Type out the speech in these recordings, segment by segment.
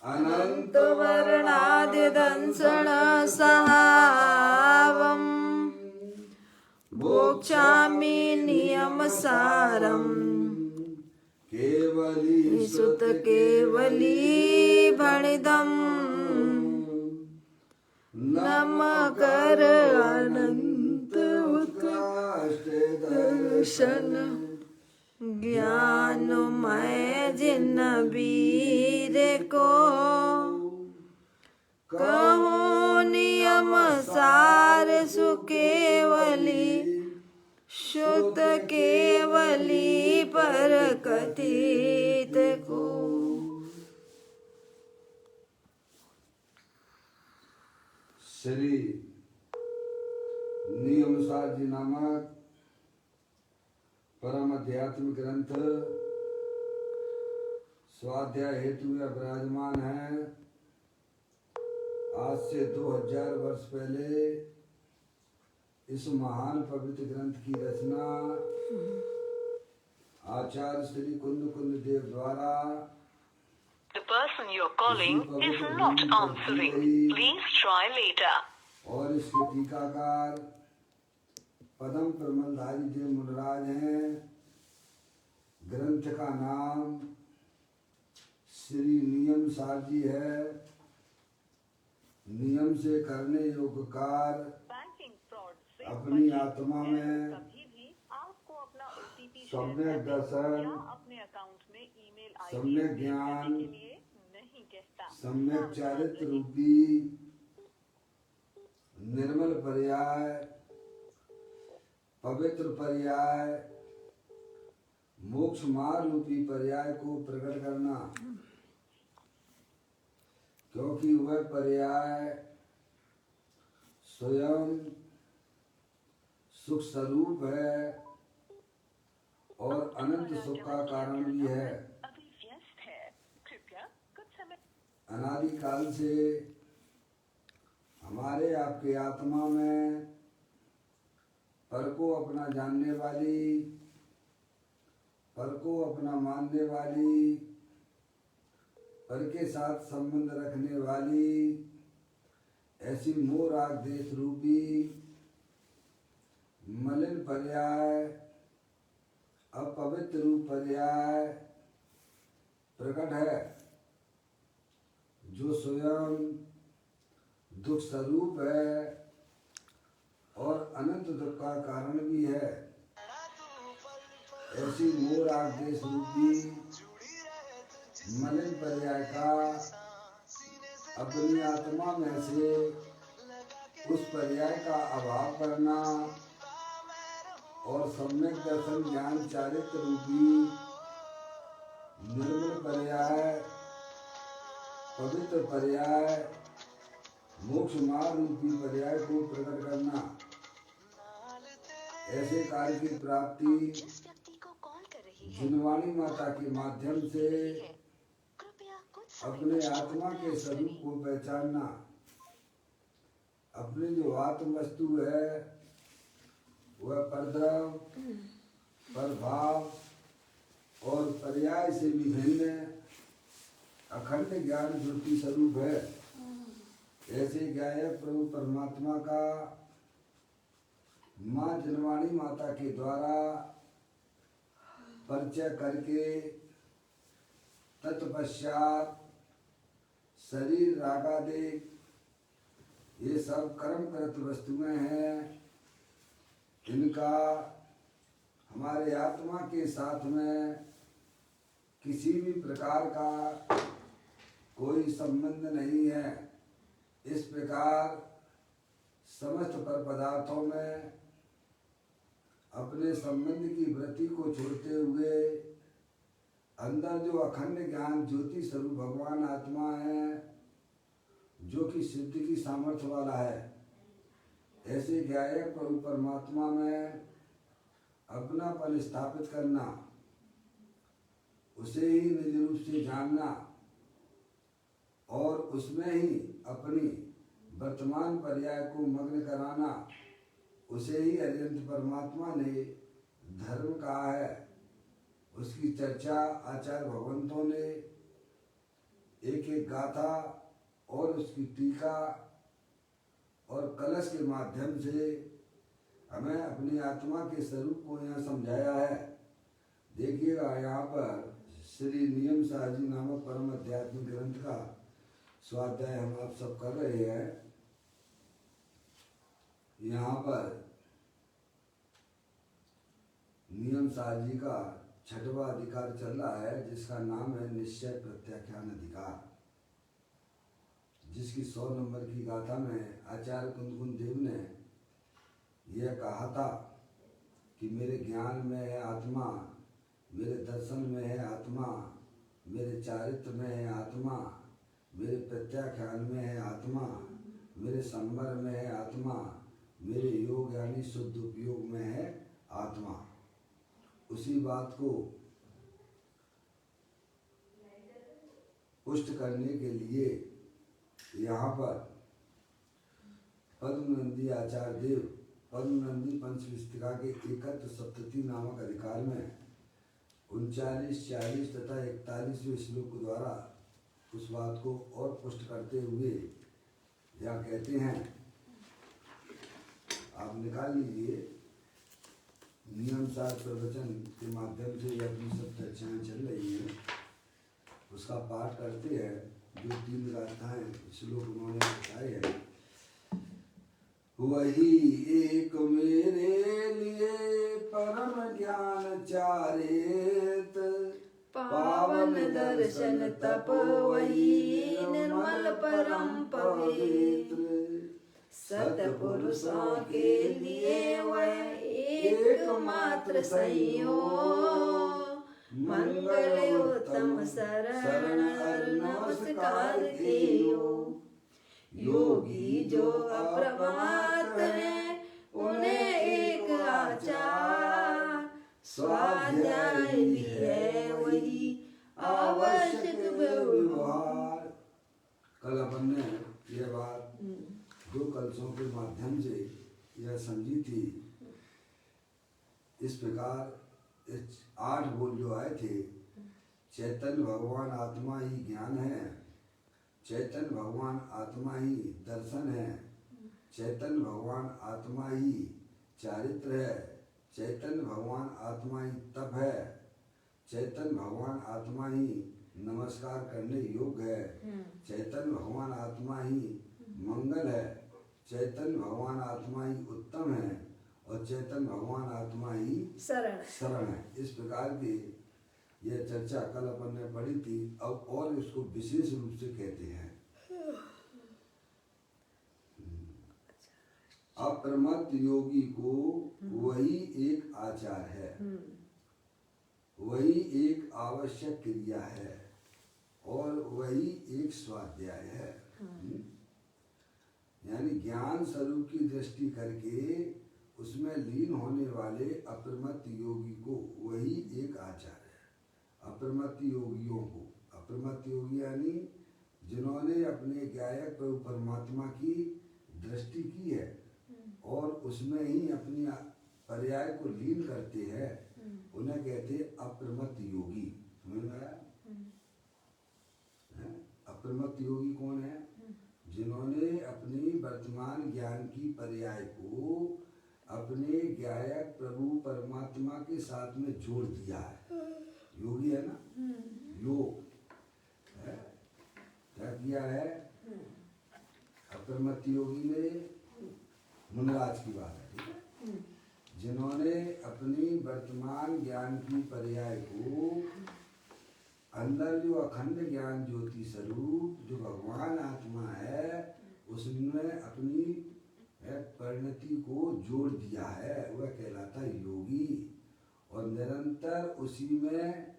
अनंत वर्णादिदंसण सहावम् भोक्ष्यामि नियमसारम् केवली सुत केवली भणिदम् नम कर अनंत उत्कृष्ट दर्शन ज्ञानमय जिन वीर को कहो नियम सार सुकेवली शुद्ध केवली पर कथित को। श्री नियमसार जी नामक परम अध्यात्म ग्रंथ स्वाध्याय हेतु में विराजमान है। आज से 2000 वर्ष पहले इस महान पवित्र ग्रंथ की रचना आचार्य श्री कुंद कुंद देव द्वारा The person you're calling is not answering. Please try later. और इसके टीकाकार पदम प्रमलधारी देव मुनराज हैं। ग्रंथ का नाम श्री नियम सार जी है। नियम से करने योग्य कार्य अपनी आत्मा में सम्यक दर्शन, सम्यक ज्ञान, सम्यक चारित्र रूपी निर्मल पर्याय, पवित्र पर्याय, मोक्ष मार्ग रूपी पर्याय को प्रकट करना, क्योंकि वह पर्याय स्वयं सुख स्वरूप है और अनंत सुख का कारण भी है। अनादि काल से हमारे आपके आत्मा में पर को अपना जानने वाली, पर को अपना मानने वाली, पर के साथ संबंध रखने वाली ऐसी मोह राग देश रूपी मलिन पर्याय, अपवित्र रूप पर्याय प्रकट है, जो स्वयं दुख स्वरूप है और अनंत दुख का कारण भी है। ऐसी मोह राग देश रूपी मलिन पर्याय का अपनी आत्मा में से उस पर्याय का अभाव करना और सम्यक दर्शन ज्ञान चारित्र रूपी निर्मल पर्याय, पवित्र पर्याय, मोक्ष मार्ग रूपी पर्याय को प्रकट करना। ऐसे कार्य की प्राप्ति जिनवाणी माता के माध्यम से अपने आत्मा के स्वरूप को पहचानना, अपनी जो आत्म वस्तु है वह परद्रव, प्रभाव और पर्याय से भी भिन्न अखंड ज्ञान ज्योति स्वरूप है। ऐसे गायक प्रभु परमात्मा का माँ जनवाणी माता के द्वारा परिचय करके तत्पश्चात शरीर रागादिक ये सब कर्मकृत वस्तुएं हैं, इनका हमारे आत्मा के साथ में किसी भी प्रकार का कोई संबंध नहीं है। इस प्रकार समस्त पर पदार्थों में अपने संबंध की वृत्ति को छोड़ते हुए अंदर जो अखंड ज्ञान ज्योति स्वरूप भगवान आत्मा है, जो कि सिद्धि की सामर्थ्य वाला है, ऐसे ज्ञायक प्रभु परमात्मा में अपनापन स्थापित करना, उसे ही निज रूप से जानना और उसमें ही अपनी वर्तमान पर्याय को मग्न कराना, उसे ही अरिहंत परमात्मा ने धर्म कहा है। उसकी चर्चा आचार्य भगवंतों ने एक एक गाथा और उसकी टीका और कलश के माध्यम से हमें अपनी आत्मा के स्वरूप को यहाँ समझाया है। देखिएगा यहाँ पर श्री नियम साहजी नामक परम आध्यात्मिक ग्रंथ का स्वाध्याय हम आप सब कर रहे हैं। यहाँ पर नियम साहजी का 6वां अधिकार चल रहा है, जिसका नाम है निश्चय प्रत्याख्यान अधिकार, जिसकी 100 नंबर की गाथा में आचार्य कुंदकुंद देव ने यह कहा था कि मेरे ज्ञान में है आत्मा, मेरे दर्शन में है आत्मा, मेरे चारित्र में है आत्मा, मेरे प्रत्याख्यान में है आत्मा, मेरे संवर में है आत्मा, मेरे योग यानी शुद्ध उपयोग में है आत्मा। उसी बात को पुष्ट करने के लिए यहाँ पर पद्मनंदी आचार्य देव पद्मनंदी पंचविस्तिका के एकत्र सप्तति नामक अधिकार में 39, 40 तथा 41वें श्लोक द्वारा उस बात को और पुष्ट करते हुए यहाँ कहते हैं, आप निकाल लीजिए, नियम सार प्रवचन के माध्यम से यह अपनी सब चर्चाएं चल रही हैं, उसका पाठ करते हैं। जो 3 गाथाएं श्लोक उन्होंने बताए हैं, वही एक मेरे लिए परम ज्ञान चारित, पावन दर्शन तप वही निर्मल परम पवित्र, सतपुरुषों के लिए वह एकमात्र संयोग, मंगल उत्तम शरण नमस्कार देयो। योगी जो अप्रमाद है उन्हें एक आचार, स्वाध्याय भी है वही आवश्यक व्यवहार। कल अपन ने यह बात 2 कलशों के माध्यम से यह समझी थी। इस प्रकार 8 बोल जो आए थे, चैतन्य भगवान आत्मा ही ज्ञान है, चैतन्य भगवान आत्मा ही दर्शन है, चैतन्य भगवान आत्मा ही चारित्र है, चैतन्य भगवान आत्मा ही तप है, चैतन्य भगवान आत्मा ही नमस्कार करने योग्य है, चैतन्य भगवान आत्मा ही मंगल है, चैतन्य भगवान आत्मा ही उत्तम है और चैतन्य भगवान आत्मा ही शरण है। इस प्रकार की यह चर्चा कल अपन ने पढ़ी थी। अब और इसको विशेष रूप से कहते हैं अप्रमत्त योगी को वही एक आचार है, वही एक आवश्यक क्रिया है और वही एक स्वाध्याय है। यानी ज्ञान स्वरूप की दृष्टि करके उसमें लीन होने वाले अप्रमत्त योगी को वही एक आचार है। अप्रमत्त योगियों को, अप्रमत्त योगी यानी जिन्होंने अपने ज्ञायक प्रभु परमात्मा की दृष्टि की है और उसमें ही अपनी पर्याय को लीन करते हैं, उन्हें कहते हैं अप्रमत्त योगी। समझ में आया? अप्रमत्त योगी कौन है? जिन्होंने अपनी वर्तमान ज्ञान की पर्याय को अपने ज्ञायक प्रभु परमात्मा के साथ में जोड़ दिया है। योगी है ना, योग है। क्या किया है? अप्रमत्त योगी ने, मुनराज की बात है, ठीक है, जिन्होंने अपनी वर्तमान ज्ञान की पर्याय को अंदर जो अखंड ज्ञान ज्योति स्वरूप जो भगवान आत्मा है उसमें अपनी परिणति को जोड़ दिया है, वह कहलाता है योगी। और निरंतर उसी में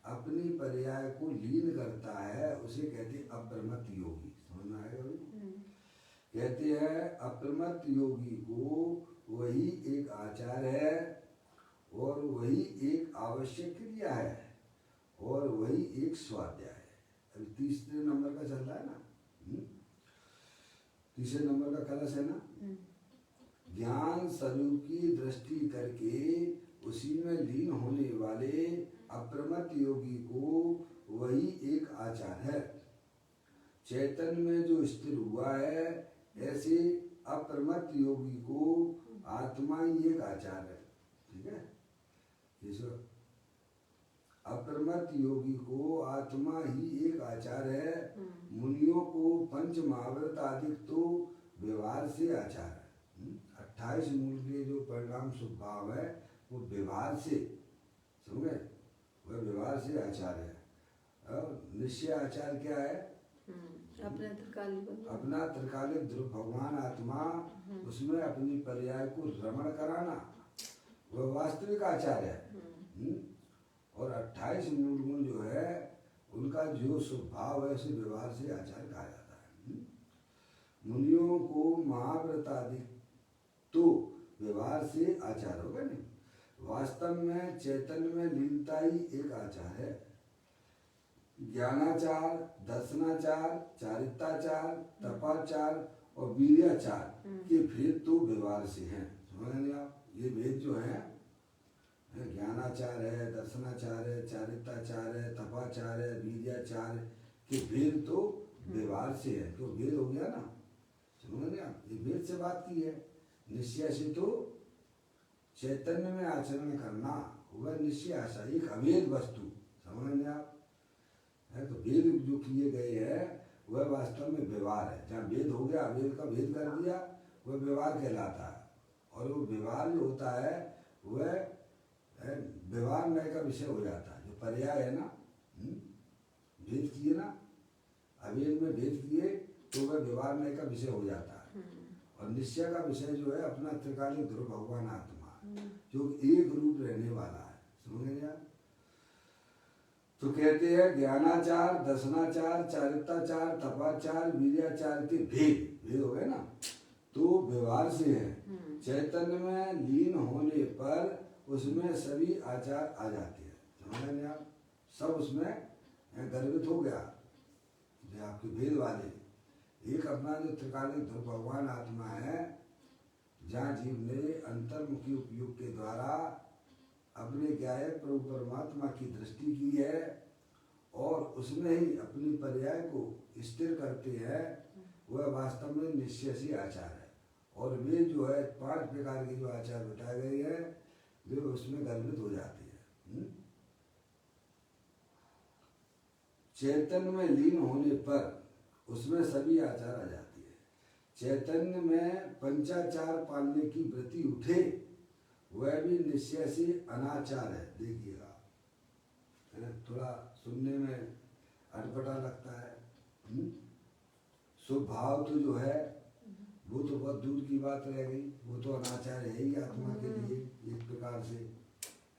अपनी पर्याय को लीन करता है, उसे कहते हैं अप्रमत्त योगी। समझ में आएगा भाई? कहते हैं अप्रमत्त योगी को वही एक आचार है और वही एक आवश्यक क्रिया है और वही एक स्वाध्याय है। अभी 3 नंबर का चल रहा है ना, 3 नंबर का कलश है ना। ज्ञान स्वरूप की दृष्टि करके उसी में लीन होने वाले अप्रमत्त योगी को वही एक आचार है। चैतन्य में जो स्थिर हुआ है, ऐसे अप्रमत्त योगी को आत्मा ही एक आचार है। ठीक है, ये अप्रमत्त योगी को आत्मा ही एक आचार है। मुनियों को पंच महाव्रत आदि तो व्यवहार से आचार है। 28 मूल के जो परिणाम स्वभाव है वो व्यवहार से, समझे, वह व्यवहार से आचार है। और निश्चय आचार क्या है? अपना त्रिकालिक ध्रुव भगवान आत्मा, उसमें अपनी पर्याय को रमण कराना, वह वास्तविक आचार है। और 28 मूल गुण जो है उनका जो स्वभाव है उसे व्यवहार से आचार कहा जाता है। मुनियों को महाव्रत आदि तो व्यवहार से आचार होगा नहीं, वास्तव में चैतन्य में लीनता ही एक आचार है। ज्ञानाचार, दर्शनाचार, चारित्राचार, तपाचार और वीर्याचार के भेद तो व्यवहार से हैं। समझ नहीं आप? ये भेद जो है, ज्ञानाचार है, दर्शनाचार है, चारित्राचार है, तपाचार है, वीर्याचार के भेद तो व्यवहार से है। तो भेद हो गया ना, समझ नहीं आप? ये भेद से बात की है। निश्चय से तो चैतन्य में आचरण करना, वह निश्चय आशा एक अभेद वस्तु, समझ नहीं आप? है तो भेद जो किए गए हैं वह वास्तव में व्यवहार है। जहाँ भेद हो गया, अभेद का भेद कर दिया, वह व्यवहार कहलाता है। और वो व्यवहार जो होता है वह व्यवहार नय का विषय हो जाता है। जो पर्याय है ना, भेद किए ना, अभेद में भेद किए तो वह व्यवहार नय का विषय हो जाता है। और निश्चय का विषय जो है अपना त्रिकालिक ध्रुव भगवान आत्मा, जो एक रूप रहने वाला है। समझ गए? तो कहते हैं ज्ञानाचार, दर्शनाचार, चारित्राचार, तपाचार, वीर्याचार के भेद हो गए ना, तो व्यवहार से है। चैतन्य में लीन होने पर उसमें सभी आचार आ जाते हैं। समझ नहीं आप? सब उसमें गर्भित हो गया। जो आपके भेद वाले, एक अपना जो त्रिकालिक ध्रुव भगवान आत्मा है, जहाँ जीव ने अंतर्मुखी उपयोग के द्वारा अपने ज्ञाय प्रभु परमात्मा की दृष्टि की है और उसमें ही अपनी पर्याय को स्थिर करते हैं, वह वास्तव में निश्चय से आचार है। और वे जो है 5 प्रकार के जो आचार बताए गए हैं वे उसमें गर्भित हो जाते हैं। चैतन्य में लीन होने पर उसमें सभी आचार आ जाते हैं। चैतन्य में पंचाचार पालने की वृत्ति उठे, वह भी निश्चय से अनाचार है। देखिएगा, थोड़ा सुनने में अटपटा लगता है। स्वभाव तो जो है वो तो बहुत दूर की बात रह गई, वो तो अनाचार है ही आत्मा के लिए एक प्रकार से,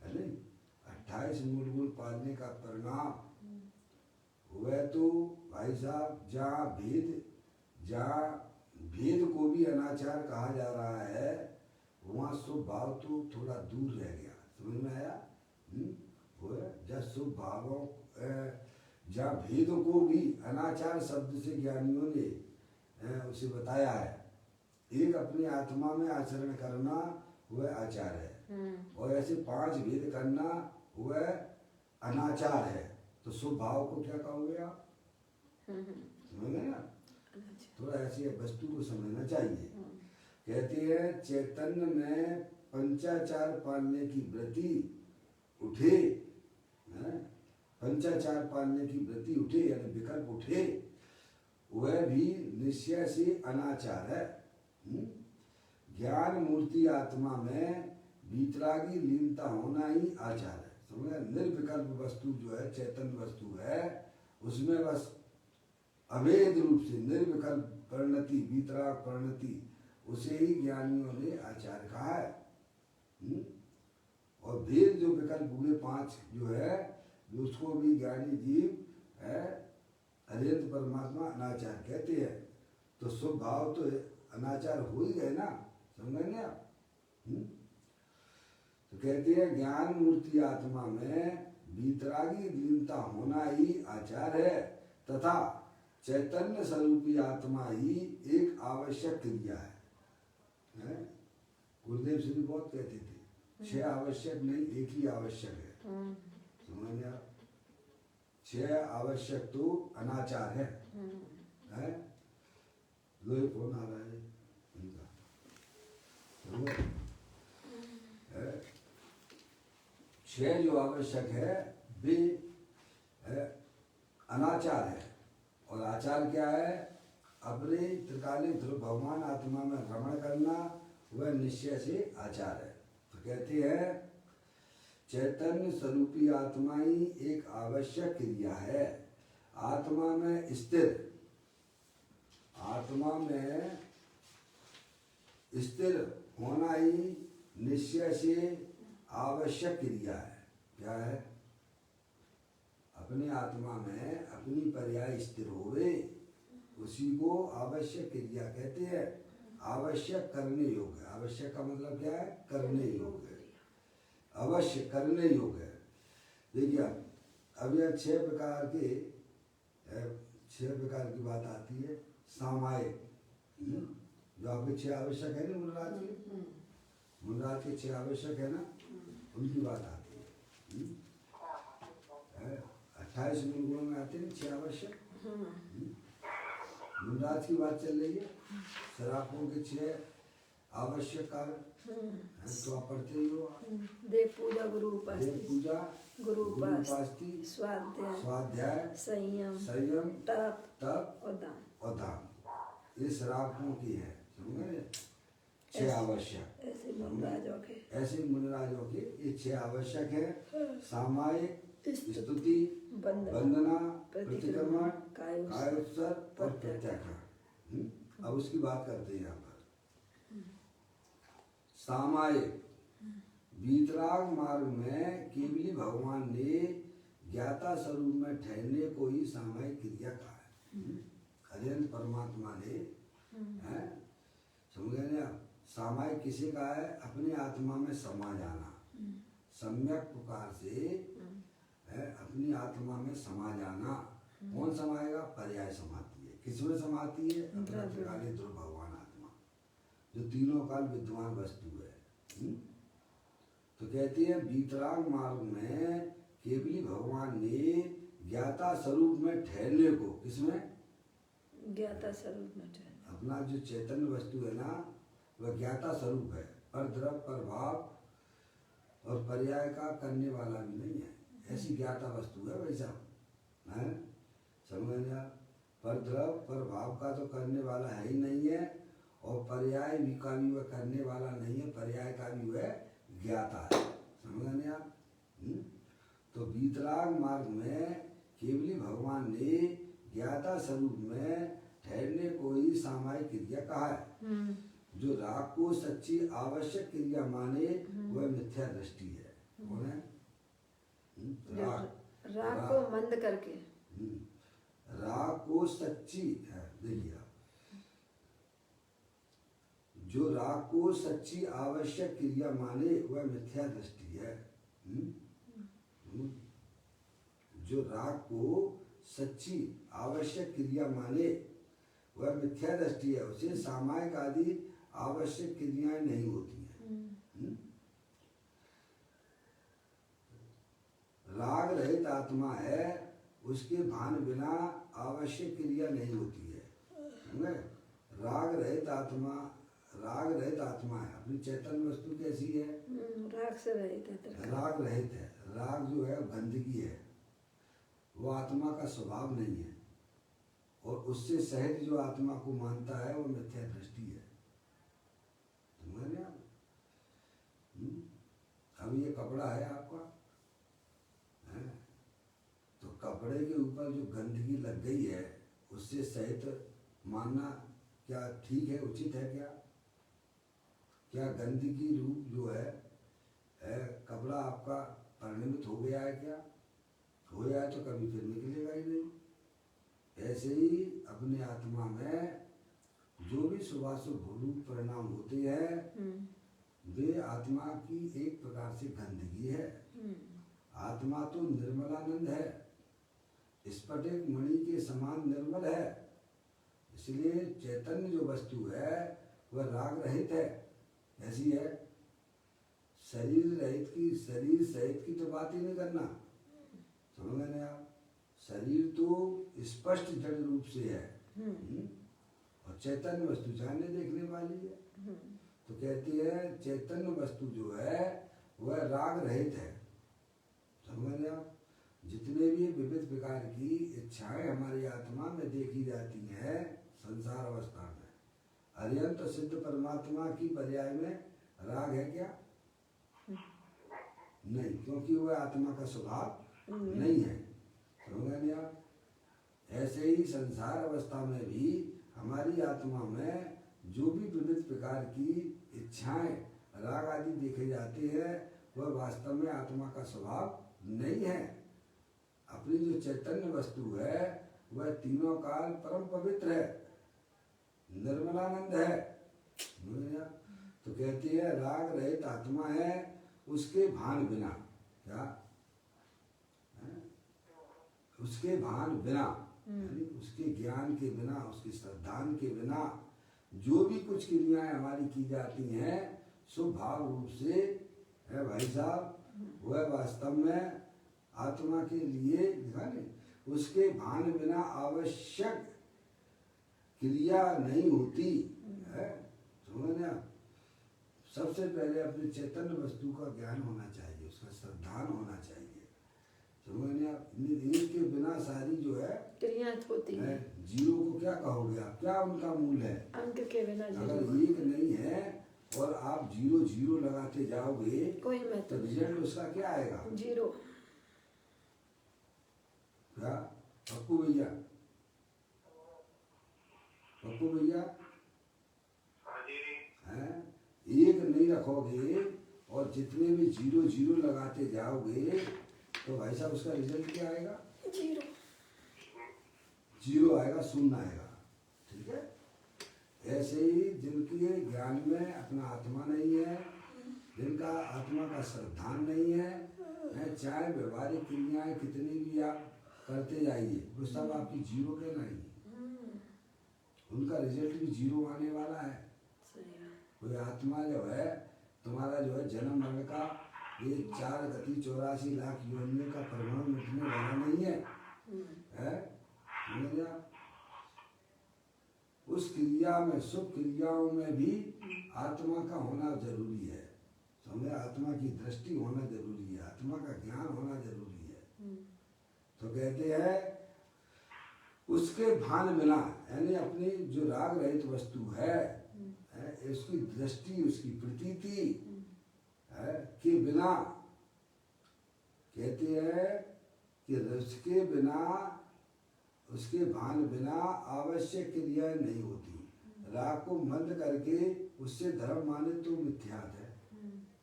है नहीं? 28 मूल गुण पालने का परिणाम वह तो भाई साहब, जहाँ भेद को भी अनाचार कहा जा रहा है, वहाँ स्वभाव तो थोड़ा दूर रह गया। समझ में आया? वो जब स्वभावों, जहाँ भेद को भी अनाचार शब्द से ज्ञानियों ने उसे बताया है। एक अपनी आत्मा में आचरण करना वह आचार है, और ऐसे 5 भेद करना वह अनाचार है। तो स्वभाव को क्या कहोगे आप? समझ गए ना? थोड़ा ऐसी वस्तु को समझना चाहिए। कहते हैं चैतन्य में पंचाचार पालने की वृत्ति उठे, पंचाचार पालने की वृत्ति उठे यानी विकल्प उठे, वह भी निश्चय से अनाचार है। ज्ञान मूर्ति आत्मा में वीतरागी लीनता होना ही आचार है। समझे? निर्विकल्प वस्तु जो है, चैतन्य वस्तु है, उसमें बस अभेद रूप से निर्विकल्प परिणति, वीतराग परिणति, उसे ही ज्ञानियों ने आचार कहा है। और भेद जो विकल्प हुए 5 जो है, उसको भी ज्ञानी जीव है अरिहंत परमात्मा अनाचार कहते हैं। तो स्वभाव तो अनाचार हो ही गए ना, समझेंगे आप? तो कहते हैं ज्ञान मूर्ति आत्मा में वीतरागी लीनता होना ही आचार है, तथा चैतन्य स्वरूपी आत्मा ही एक आवश्यक क्रिया है। गुरुदेव श्री बहुत कहते थे 6 आवश्यक नहीं, एक ही आवश्यक है। समझ में आया? 6 आवश्यक तो अनाचार है। लोहे फोन आ रहा है इनका, समझे? 6 जो आवश्यक है वे अनाचार है। और आचार क्या है? अपने त्रिकालीन ध्रुव भगवान आत्मा में भ्रमण करना, वह निश्चय से आचार है। तो कहते हैं चैतन्य स्वरूपी आत्मा ही एक आवश्यक क्रिया है। आत्मा में स्थिर, आत्मा में स्थिर होना ही निश्चय से आवश्यक क्रिया है। क्या है? अपनी आत्मा में अपनी पर्याय स्थिर होवे, उसी को आवश्यक क्रिया कहते हैं। आवश्यक करने योग्य, आवश्यक का मतलब क्या है? करने योग्य, अवश्य करने योग्य। देखिए अब यह 6 प्रकार के 6 प्रकार की बात आती है। सामायिक, जो आपके 6 आवश्यक है ना मुनराज के, मुनराज के 6 आवश्यक है ना, उनकी बात आती है। 28 मूल गुणों में आते हैं 6 आवश्यक। मुनराज की बात चल रही है, शराबों के 6 आवश्यक कार्य, तो आप पढ़ते ही हो। देव पूजा, गुरु उपासना, देव पूजा, गुरु उपासना, स्वाध्याय, स्वाध्याय, संयम, संयम, तप और दान। ये शराबों की है, समझे? 6 आवश्यक। ऐसे मुनराजों के, ऐसे मुनराजों के ये 6 आवश्यक है। सामायिक, स्तुति, वंदना, प्रतिक्रमण, कायोत्सर्ग और प्रत्याख्यान। अब उसकी बात करते हैं यहाँ पर। सामायिक, वीतराग मार्ग में केवली भगवान ने ज्ञाता स्वरूप में ठहरने को ही सामायिक क्रिया कहा है। अरिहंत परमात्मा ने, समझ गए ना? सामायिक किसे कहा है? अपने आत्मा में समा जाना, सम्यक प्रकार से अपनी आत्मा में समा जाना। कौन समाएगा? पर्याय समाती है। किसमें समाती है? अपना त्रिकालीन ध्रुव भगवान आत्मा, जो तीनों काल विद्वान वस्तु है। तो कहते हैं वीतराग मार्ग में केवली भगवान ने ज्ञाता स्वरूप में ठहरने को, किसमें? ज्ञाता स्वरूप में ठहरने। अपना जो चैतन्य वस्तु है ना, वह ज्ञाता स्वरूप है। पर द्रव, पर भाव और पर्याय का करने वाला भी नहीं है। ऐसी ज्ञाता वस्तु है वैसा है, समझ लिया? पर द्रव, पर भाव का तो करने वाला है ही नहीं है, और पर्याय भी का भी वह करने वाला नहीं है, पर्याय का भी वह ज्ञाता है। समझ लिया? तो वीतराग मार्ग में केवली भगवान ने ज्ञाता स्वरूप में ठहरने को ही सामायिक क्रिया कहा है। जो राग को सच्ची आवश्यक क्रिया माने वह मिथ्या दृष्टि है। कौन है? राग को मंद करके, राग को सच्ची है। देखिए जो राग को सच्ची आवश्यक क्रिया माने वह मिथ्या दृष्टि है। जो राग को सच्ची आवश्यक क्रिया माने वह मिथ्या दृष्टि है। उसे सामायिक आदि आवश्यक क्रियाएं नहीं होती हैं। राग रहित आत्मा है, उसके भान बिना आवश्यक क्रिया नहीं होती है। राग रहित आत्मा, राग रहित आत्मा है। अपनी चैतन्य वस्तु कैसी है? राग से रहित है। राग रहित है। राग जो है गंदगी है, वो आत्मा का स्वभाव नहीं है, और उससे सहित जो आत्मा को मानता है वो मिथ्या दृष्टि है। समझ रहे आप? अब ये कपड़ा है आपका, तो कपड़े के ऊपर जो गंदगी लग गई है उससे सहित मानना क्या ठीक है, उचित है? क्या गंदगी रूप जो है कपड़ा आपका परिणमित हो गया है? क्या हो गया है तो कभी फिर निकलेगा ही नहीं। ऐसे ही अपने आत्मा में जो भी शुभाशुभ रूप परिणाम होते हैं वे आत्मा की एक प्रकार से गंदगी है। आत्मा तो निर्मलानंद है, स्फटिक मणि के समान निर्मल है। इसलिए चैतन्य जो वस्तु है वह राग रहित है। ऐसी है शरीर रहित की, शरीर सहित की तो बात ही नहीं करना। शरीर तो स्पष्ट जड़ रूप से है, और चैतन्य वस्तु जानने देखने वाली है। तो कहती है चैतन्य वस्तु जो है वह राग रहित है। समझ आप? जितने भी विविध प्रकार की इच्छाएं हमारी आत्मा में देखी जाती हैं संसार अवस्था में, अरिहंत सिद्ध परमात्मा की पर्याय में राग है क्या? नहीं, क्योंकि वह आत्मा का स्वभाव नहीं है। समझ आप? ऐसे ही संसार अवस्था में भी हमारी आत्मा में जो भी विविध प्रकार की इच्छाएं राग आदि देखे जाते हैं वह वास्तव में आत्मा का स्वभाव नहीं है। अपनी जो चैतन्य वस्तु है वह तीनों काल परम पवित्र है, निर्मलानंद है। तो कहती है राग रहित आत्मा है, उसके भान बिना, क्या है? उसके भान बिना, यानी उसके ज्ञान के बिना, उसके श्रद्धान के बिना जो भी कुछ क्रियाएं हमारी की जाती हैं शुभ भाव रूप से है भाई साहब, वह वास्तव में आत्मा के लिए उसके भान बिना आवश्यक क्रिया नहीं होती है। समझना? सबसे पहले अपने चैतन्य वस्तु का ज्ञान होना चाहिए, उसका श्रद्धान होना चाहिए। समझना? इनके बिना सारी जो है क्रियाएं होती है। जीरो को क्या कहोगे आप? क्या उनका मूल है? अंक के बिना अगर एक नहीं है और आप जीरो जीरो लगाते जाओगे कोई महत्व तो रिजल्ट उसका क्या आएगा? जीरो। क्या पप्पू भैया? पप्पू भैया हैं? एक नहीं रखोगे और जितने भी जीरो जीरो लगाते जाओगे तो भाई साहब उसका रिजल्ट क्या आएगा? जीरो। जीरो आएगा, शून्य आएगा। ठीक है? ऐसे ही जिनके ज्ञान में अपना आत्मा नहीं है, जिनका आत्मा का श्रद्धान नहीं है, चाहे व्यवहारिक क्रियाएं कितनी भी आप करते जाइए वो सब आपकी जीरो कहलाएंगी, उनका रिजल्ट भी जीरो आने वाला है। कोई आत्मा जो है तुम्हारा जो है जन्म मरण का ये 4 गति 84 लाख योनियों का परिणाम मिटने वाला नहीं है, है? उस क्रिया में, शुभ क्रियाओं में भी आत्मा का होना जरूरी है। समझे? आत्मा की दृष्टि होना जरूरी है, आत्मा का ज्ञान होना जरूरी है। तो कहते हैं उसके भान बिना, यानी अपनी जो राग रहित वस्तु है उसकी दृष्टि, उसकी प्रतीति के बिना, कहते हैं कि उसके बिना, उसके भान बिना आवश्यक क्रियाएं नहीं होती। राग को मंद करके उससे धर्म माने तो मिथ्यात है।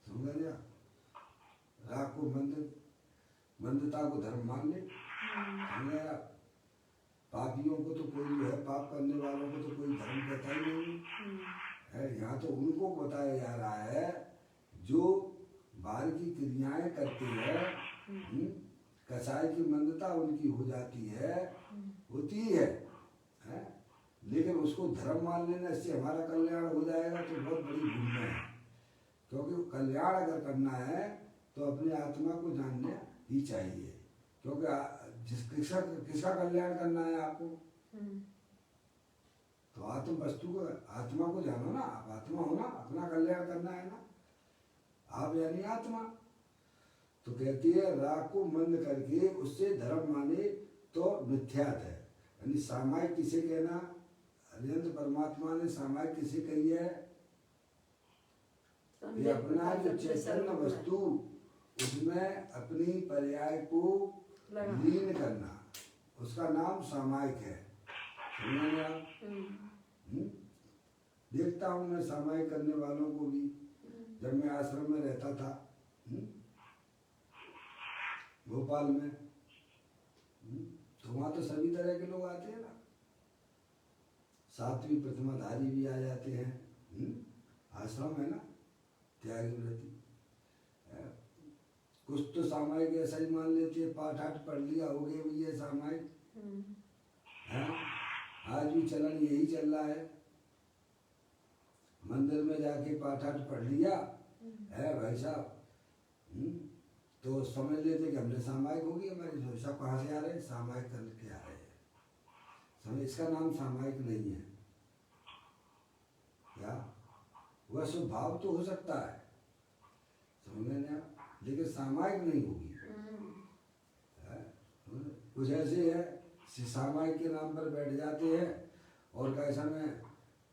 समझ गया? राग को मंदता को धर्म मान ले। समझ गया? पापियों को तो कोई जो है, पाप करने वालों को तो कोई धर्म कहता ही नहीं है। यहाँ तो उनको बताया जा रहा है जो बाहर की क्रियाएं करते हैं, कसाई की मंदता उनकी हो जाती है, होती है, लेकिन उसको धर्म मान लेने से हमारा कल्याण हो जाएगा तो बहुत बड़ी भूल है। क्योंकि कल्याण अगर करना है तो अपने आत्मा को जानना ही चाहिए। क्योंकि किसका कल्याण करना है आपको? तो आत्म वस्तु को, आत्मा को जानो ना। आप आत्मा हो ना, अपना कल्याण करना है ना, आप यानी आत्मा। तो कहती है राग को मंद करके उससे धर्म माने तो मिथ्यात है। यानी सामायिक किसे कहना? अनंत परमात्मा ने सामायिक किसे कही है? ये अपना जो चैतन्य वस्तु उसमें अपनी पर्याय को लीन करना, उसका नाम सामायिक है। समझे आप? देखता हूँ मैं सामायिक करने वालों को भी, जब मैं आश्रम में रहता था भोपाल में, तो वहाँ तो सभी तरह के लोग आते हैं ना, सातवीं प्रतिमाधारी भी आ जाते हैं। आश्रम है ना, त्यागी व्रती। कुछ तो सामायिक ऐसा ही मान लेते हैं, पाठ आठ पढ़ लिया हो गए भी ये सामायिक है। आज भी चलन यही चल रहा है, मंदिर में जाके पाठ आठ पढ़ लिया है भाई साहब, तो समझ लेते कि हमने सामायिक होगी हमारी, सब कहाँ से आ रहे हैं, सामायिक करके आ रहे हैं। समझ, इसका नाम सामायिक नहीं है। क्या वह स्वभाव तो हो सकता है, समझ में, लेकिन सामायिक नहीं होगी। कुछ ऐसे है सामायिक के नाम पर बैठ जाते हैं और कैसा में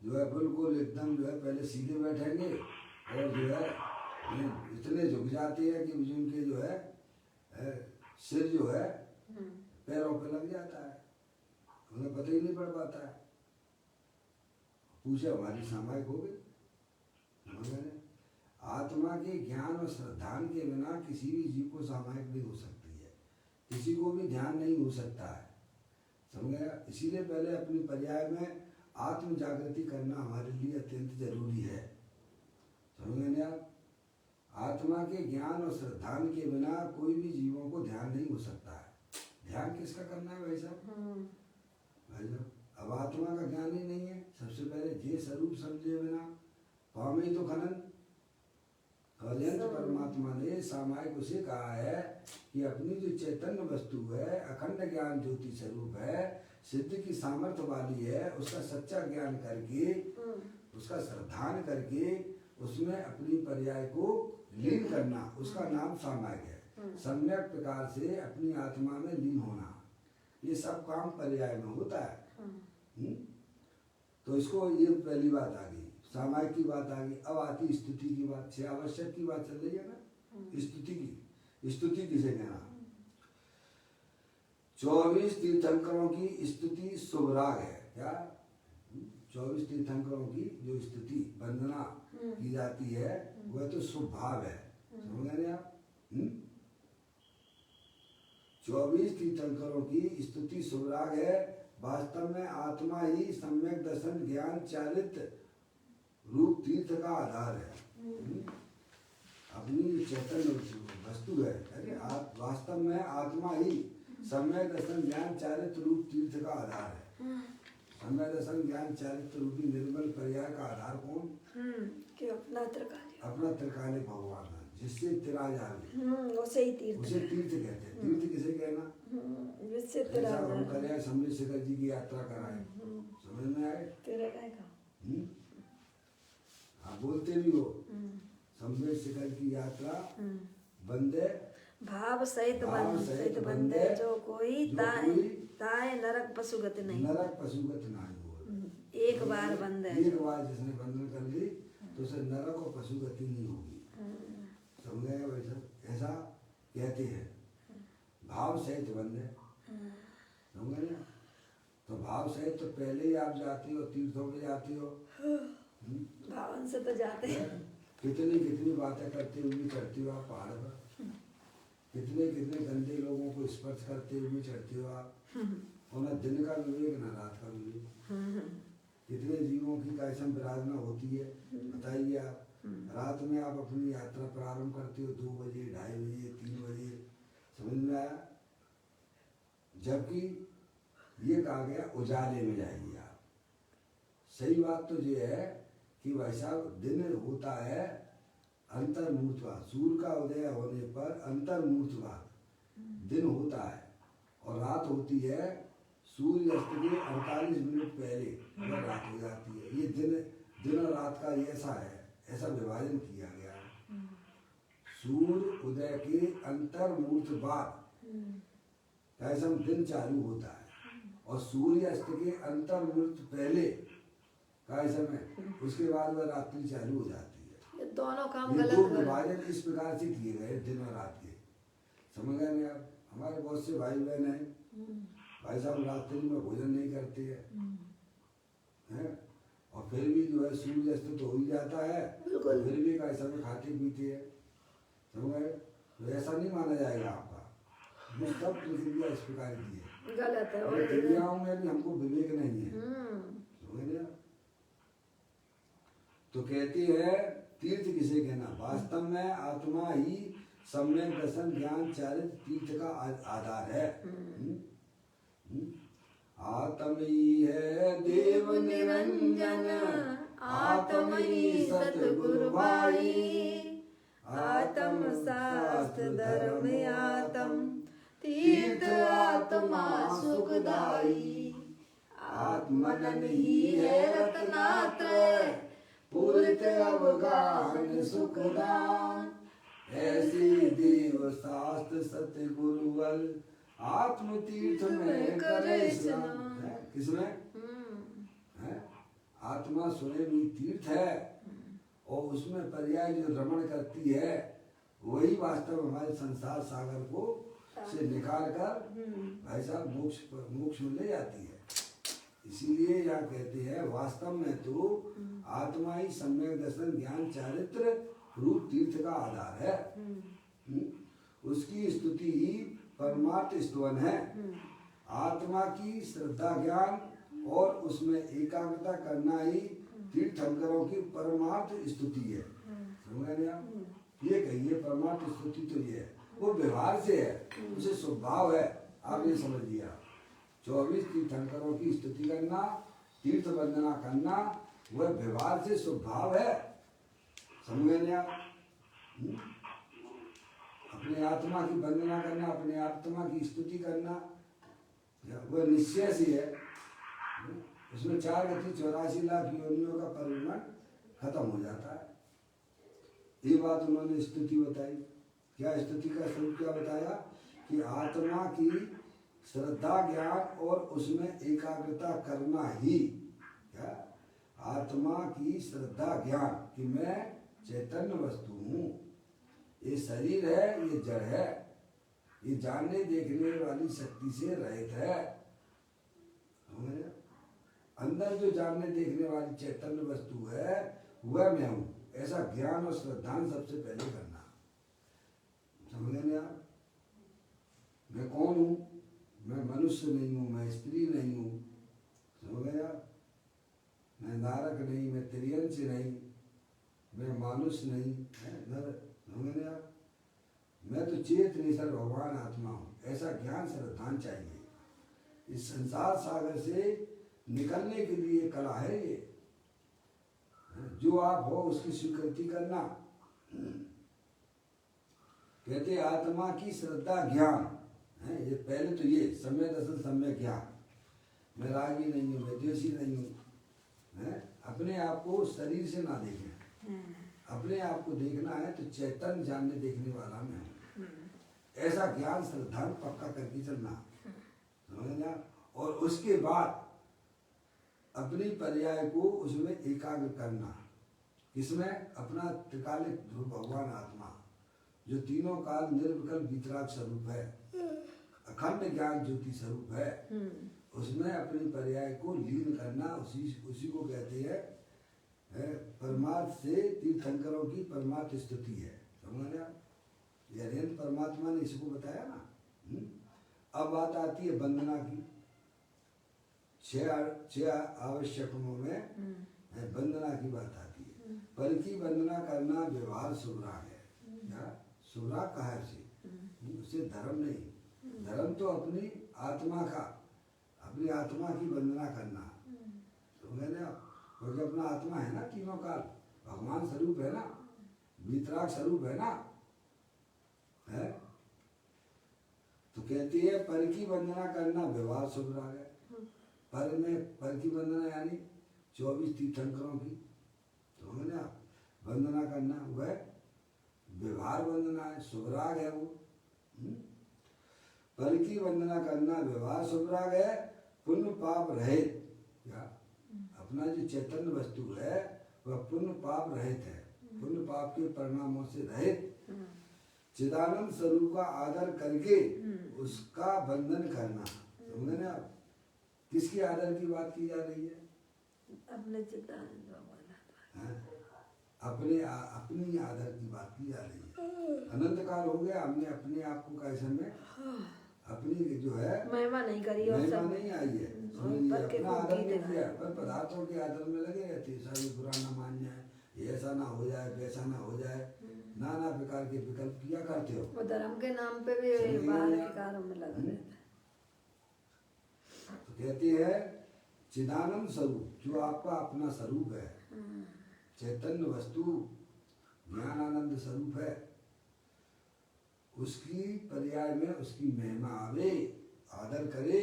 जो है बिल्कुल एकदम जो है पहले सीधे बैठेंगे और जो है इतने झुक जाते हैं कि उनके जो है सिर जो है पैरों पे लग जाता है, उन्हें पता ही नहीं पड़ पाता है। पूछे हमारी सामायिक हो गई। आत्मा के ज्ञान और श्रद्धान के बिना किसी भी जीव को सामायिक नहीं हो सकती है, किसी को भी ध्यान नहीं हो सकता है, समझ गया। इसीलिए पहले अपनी पर्याय में आत्म जागृति करना हमारे लिए अत्यंत जरूरी है, समझ गए आप। आत्मा के ज्ञान और श्रद्धान के बिना कोई भी जीवों को ध्यान नहीं हो सकता है। ध्यान किसका करना है भाई साहब? भाई साहब अब आत्मा का ज्ञान ही नहीं है, सबसे पहले जे स्वरूप समझे बिना पावे तो खनन। परमात्मा ने सामायिक उसे कहा है कि अपनी जो चैतन्य वस्तु है, अखंड ज्ञान ज्योति स्वरूप है, सिद्ध की सामर्थ्य वाली है, उसका सच्चा ज्ञान करके, उसका श्रद्धान करके उसमें अपनी पर्याय को लीन करना, उसका नाम सामायिक है। सम्यक प्रकार से अपनी आत्मा में लीन होना, ये सब काम पर्याय में होता है। तो इसको ये पहली बात आ गई, सामायिक की बात आ गई। अब आती स्तुति की बात, से आवश्यक की बात चल रही है ना, स्तुति की। स्तुति किसे कहना? 24 तीर्थंकरों की स्तुति शुभराग है। क्या 24 तीर्थंकरों की जो स्तुति वंदना की जाती है वह तो शुभ भाव है, समझ गए आप। 24 तीर्थंकरों की स्तुति शुभराग है। वास्तव में आत्मा ही सम्यक दर्शन ज्ञान चारित्र रूप तीर्थ का आधार है। अपनी चैतन्य वस्तु है, अरे आप वास्तव में आत्मा ही सम्यक दर्शन ज्ञान चारित्र रूप तीर्थ का आधार है। सम्यक दर्शन ज्ञान चारित्र रूपी निर्मल पर्याय का आधार कौन? कि अपना त्रिकाल, अपना त्रिकाल भगवान है, जिससे तिरा जाए उसे ही तीर्थ, उसे तीर्थ कहते हैं। तीर्थ किसे कहना? जिससे तिरा हम कल्याण समृद्ध शिखर जी की यात्रा कराए, समझ में आए? तेरा काय का आप बोलते भी हो समृद्ध शिखर की यात्रा बंदे भाव सहित बंदे जो कोई ताए नरक पशुगत नहीं, नरक पशुगत नहीं हो। एक बार बंदे, एक बार जिसने बंधन कर ली तो उसे नरक और पशुगति नहीं होगी, समझ गए वैसा? ऐसा कहते हैं भाव सहित बंदे, समझ गए ना। तो भाव सहित तो पहले ही आप जाते हो, तीर्थों में जाते हो, भावन से तो जाते हैं। कितनी बातें करते हुए चढ़ते हो आप पहाड़ पर, कितने गंदे लोगों को स्पर्श करते हुए चढ़ते हो आप, और न दिन का विवेक न रात का विवेक। कितने जीवों की कैसन विराधना होती है बताइए आप। रात में आप अपनी यात्रा प्रारंभ करते हो 2 बजे, 2:30 बजे, 3 बजे, समझ में आया? जबकि ये कहा गया उजाले में जाइए आप। सही बात तो ये है कि भाई साहब दिन होता है अंतर्मूर्तवाद, सूर्य का उदय होने पर अंतर्मूर्तवाद दिन होता है, और रात होती है सूर्य अस्त के 48 मिनट पहले अगर रात हो जाती है। ये दिन और रात का ऐसा है, ऐसा विभाजन किया गया है। सूर्य उदय के अंतर्मूर्त बाद ऐसा दिन चालू होता है, और सूर्य अस्त के अंतर्मूर्त पहले का समय, उसके बाद वह रात्रि चालू हो जाती है। ये दोनों काम ये गलत दो है। विभाजन इस प्रकार से किए गए दिन और रात के, समझ गए ना आप। हमारे बहुत से भाई बहन हैं, भाई साहब रात्रि में भोजन नहीं करते हैं, और फिर भी जो है सूर्य अस्त तो हो ही जाता है, फिर भी कैसा में खाते पीते हैं, समझ गए। तो ऐसा नहीं माना जाएगा आपका। ये सब प्रक्रिया इस प्रकार की है, गलत है। और क्रियाओं में भी हमको विवेक नहीं है, समझ गए। तो कहती है तीर्थ किसे कहना? वास्तव में आत्मा ही सम्यक दर्शन ज्ञान चारित्र तीर्थ का आधार है। आत्म ही है देव निरंजन, आत्म ही सतगुरु भाई, आत्म शास्त्र धर्म आत्म तीर्थ आत्मा सुखदाई। आत्मनन ही है रत्नात्रय पूरित अवगाहन सुखदान। ऐसी देव शास्त्र सत्य गुरुवल आत्म तीर्थ में करे स्नान। किसमें है? आत्मा स्वयं ही तीर्थ है और उसमें पर्याय जो रमण करती है वही वास्तव हमारे संसार सागर को से निकाल कर भाई साहब मोक्ष में ले जाती है। इसीलिए यहाँ कहते हैं वास्तव में तो आत्मा ही सम्यक दर्शन ज्ञान चारित्र रूप तीर्थ का आधार है। उसकी स्तुति ही परमार्थ स्तवन है। आत्मा की श्रद्धा ज्ञान और उसमें एकाग्रता करना ही तीर्थंकरों की परमार्थ स्तुति है। समझ रहे आप? ये कहिए परमार्थ स्तुति तो ये है, वो व्यवहार से है, उसे स्वभाव है। आप ये समझ लिया। 24 तीर्थंकरों की स्तुति करना, तीर्थ वंदना करना, वह व्यवहार से स्वभाव है। समझ गए आप? अपने आत्मा की वंदना करना, अपने आत्मा की स्तुति करना, वह निश्चय से है। उसमें 4 गति 84 लाख योनियों का परिमाण खत्म हो जाता है। ये बात उन्होंने स्तुति बताई। क्या स्तुति का स्वरूप क्या बताया कि आत्मा की श्रद्धा ज्ञान और उसमें एकाग्रता करना ही, क्या आत्मा की श्रद्धा ज्ञान कि मैं चैतन्य वस्तु हूँ, ये शरीर है, ये जड़ है, ये जानने देखने वाली शक्ति से रहित है। अंदर जो जानने देखने वाली चैतन्य वस्तु है वह मैं हूँ, ऐसा ज्ञान और श्रद्धान सबसे पहले करना। समझ गए आप? मैं कौन हूँ? मैं मनुष्य नहीं हूँ, मैं स्त्री नहीं हूँ। समझ गए आप? मैं नारक नहीं, मैं त्रियंश नहीं, मैं मानुष नहीं है नर। समझ गए आप? मैं तो चेत निसर भगवान आत्मा हूँ, ऐसा ज्ञान श्रद्धान चाहिए। इस संसार सागर से निकलने के लिए कला है ये। जो आप हो उसकी स्वीकृति करना। कहते आत्मा की श्रद्धा ज्ञान है। ये पहले तो ये सम्यक दर्शन सम्यक ज्ञान। मैं रागी नहीं हूँ, मैं द्वेषी नहीं हूँ। अपने आप को शरीर से ना देखें, अपने आप को देखना है तो चैतन्य जानने देखने वाला मैं हूँ, ऐसा ज्ञान श्रद्धा पक्का करके चलना। समझना? और उसके बाद अपनी पर्याय को उसमें एकाग्र करना। किसमें? अपना त्रिकालिक ध्रुव भगवान आत्मा जो तीनों काल निर्विकल्प वितराग स्वरूप है, अखंड ज्ञान ज्योति स्वरूप है, उसमें अपनी पर्याय को लीन करना। उसी को कहते हैं परमार्थ से तीर्थंकरों की परमार्थ स्तुति है। समझ गया? ये अरिहंत परमात्मा ने इसको बताया ना। अब बात आती है वंदना की। 6 आवश्यकों में वंदना की बात आती है। पर की वंदना करना व्यवहार शुभराग है। शुभराग कहा है उसे धर्म नहीं। धर्म तो अपनी आत्मा का, अपनी आत्मा की वंदना करना। तो मैंने क्योंकि अपना आत्मा है ना, तीनों काल भगवान स्वरूप है ना, वितराग स्वरूप है ना, है? तो कहती है पर की वंदना करना व्यवहार शुभराग है। पर की वंदना यानी 24 तीर्थंकरों की तो मैंने वंदना करना वह व्यवहार वंदना है, शुभराग है वो। पर की वंदना करना व्यवहार शुभराग है। पुण्य पाप रहित, क्या अपना जो चैतन्य वस्तु है वह पुण्य पाप रहित है, पुण्य पाप के परिणामों से रहित चिदानंद स्वरूप का आदर करके उसका बंधन करना। समझे ना आप? किसके आदर की बात की जा रही है? अपने चिदानंद भगवान, अपनी आदर की बात की जा रही है। अनंत काल हो गया, हमने अपने आप को कैसे में अपनी जो है महिमा नहीं करी और महिमा नहीं आई है। अपना आदर नहीं किया, पर पदार्थों के आदर में लगे रहते हैं। सारी बुरा ना मान जाए, ऐसा ना हो जाए, वैसा ना हो जाए, नाना प्रकार के विकल्प किया करते हो। वो धर्म के नाम पे भी बाहर के कार्यों में लगा रहता है। तो कहते हैं चिदानंद स्वरूप जो आपका अपना स्वरूप है, चैतन्य वस्तु ज्ञान आनंद स्वरूप है, उसकी पर्याय में उसकी महिमा आवे, आदर करे।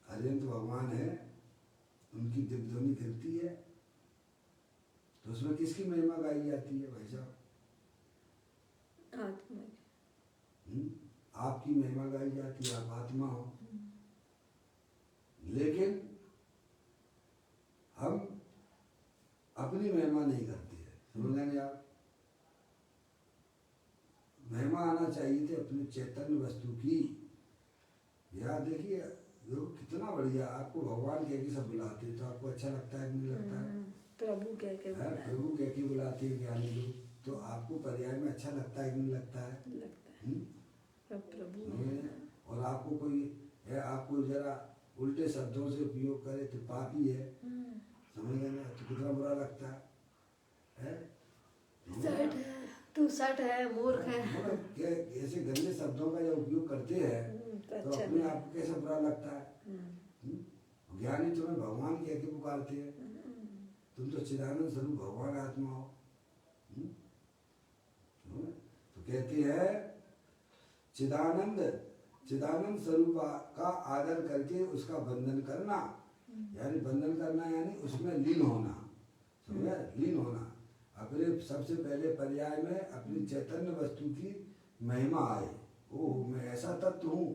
अरिहंत भगवान है, उनकी दिव्य ध्वनि गिरती है, तो उसमें किसकी महिमा गाई जाती है भाई साहब? आत्मा की। आपकी महिमा गाई जाती है, आप आत्मा हो। लेकिन हम अपनी महिमा नहीं करते हैं, समझ लेंगे आप? महिमा आना चाहिए थे अपने चैतन्य वस्तु की। यार देखिए, देखो कितना बढ़िया, आपको भगवान कह के सब बुलाते हैं, तो आपको अच्छा लगता है कि नहीं लगता है? प्रभु कह के बुलाते हैं। प्रभु कह के बुलाते हैं ज्ञानी लोग, तो आपको पर्याय में अच्छा लगता है कि नहीं लगता है? लगता है प्रभु। और आपको कोई है, आपको जरा उल्टे शब्दों से उपयोग करे तो पापी है, समझ गए ना? तो कितना बुरा लगता है? सट है, तू सट है, मूर्ख है। ऐसे गंदे शब्दों का जब उपयोग करते हैं तो अच्छा अपने आप को कैसे बुरा लगता है? ज्ञानी तुम्हें भगवान कह के पुकारते हैं, तुम तो चिदानंद स्वरूप भगवान आत्मा हो। तो कहते हैं चिदानंद स्वरूप का आदर करके उसका बंधन करना, यानी बंधन करना यानी उसमें लीन होना, समझे? लीन होना। अपने सबसे पहले पर्याय में अपनी चैतन्य वस्तु की महिमा आए, ओ मैं ऐसा तत्व हूँ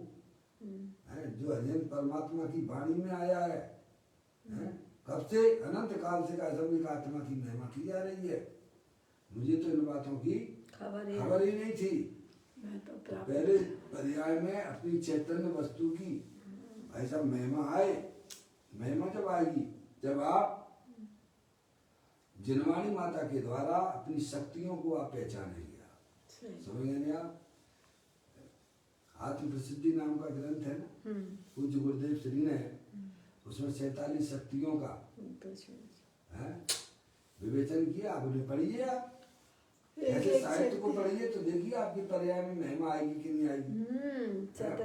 जो अरिहंत परमात्मा की वाणी में आया है। कब से? अनंत काल से एक आत्मा की महिमा की जा रही है। मुझे तो इन बातों की खबर ही नहीं थी। तो पहले पर्याय में अपनी चैतन्य वस्तु की ऐसा महिमा आए। महिमा जब आएगी जब आप जिनवाणी माता के द्वारा अपनी शक्तियों को आप पहचानेंगे। आप समझ गए? आप आत्म प्रसिद्धि नाम का ग्रंथ है ना, पूज्य गुरुदेव श्री ने, उसमें 47 शक्तियों का विवेचन किया। आप उन्हें पढ़िए, आप ऐसे साहित्य को पढ़िए तो देखिए आपकी पर्याय में महिमा आएगी कि नहीं आएगी।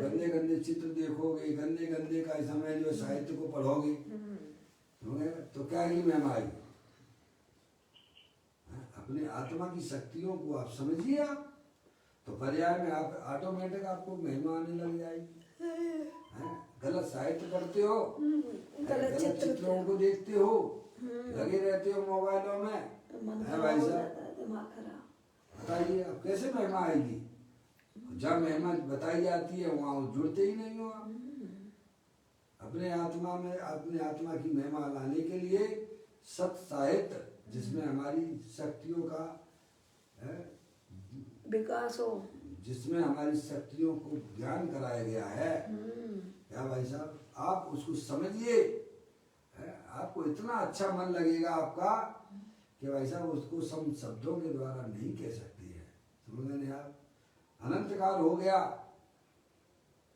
गंदे गंदे चित्र देखोगे, गंदे गंदे का समय जो साहित्य को पढ़ोगे तो क्या ही महिमा आएगी? अपने आत्मा की शक्तियों को आप समझिए, आप तो पर्याय में आप ऑटोमेटिक आपको महिमा आने लग जाएगी। गलत साहित्य पढ़ते हो, गलत चित्रों को देखते हो, लगे रहते हो मोबाइलों में, भाई साहब बताइए आप कैसे महिमा आएगी? जब महिमा बताई जाती है वहाँ जुड़ते ही नहीं हो आप। अपने आत्मा में अपने आत्मा की महिमा लाने के लिए सत साहित्य, जिसमें हमारी शक्तियों का विकास हो, जिसमें हमारी शक्तियों को ज्ञान कराया गया है, क्या भाई साहब आप उसको समझिए। आपको इतना अच्छा मन लगेगा आपका कि भाई साहब उसको शब्दों के द्वारा नहीं कह सकती है। समझ रहे आप? अनंत काल हो गया,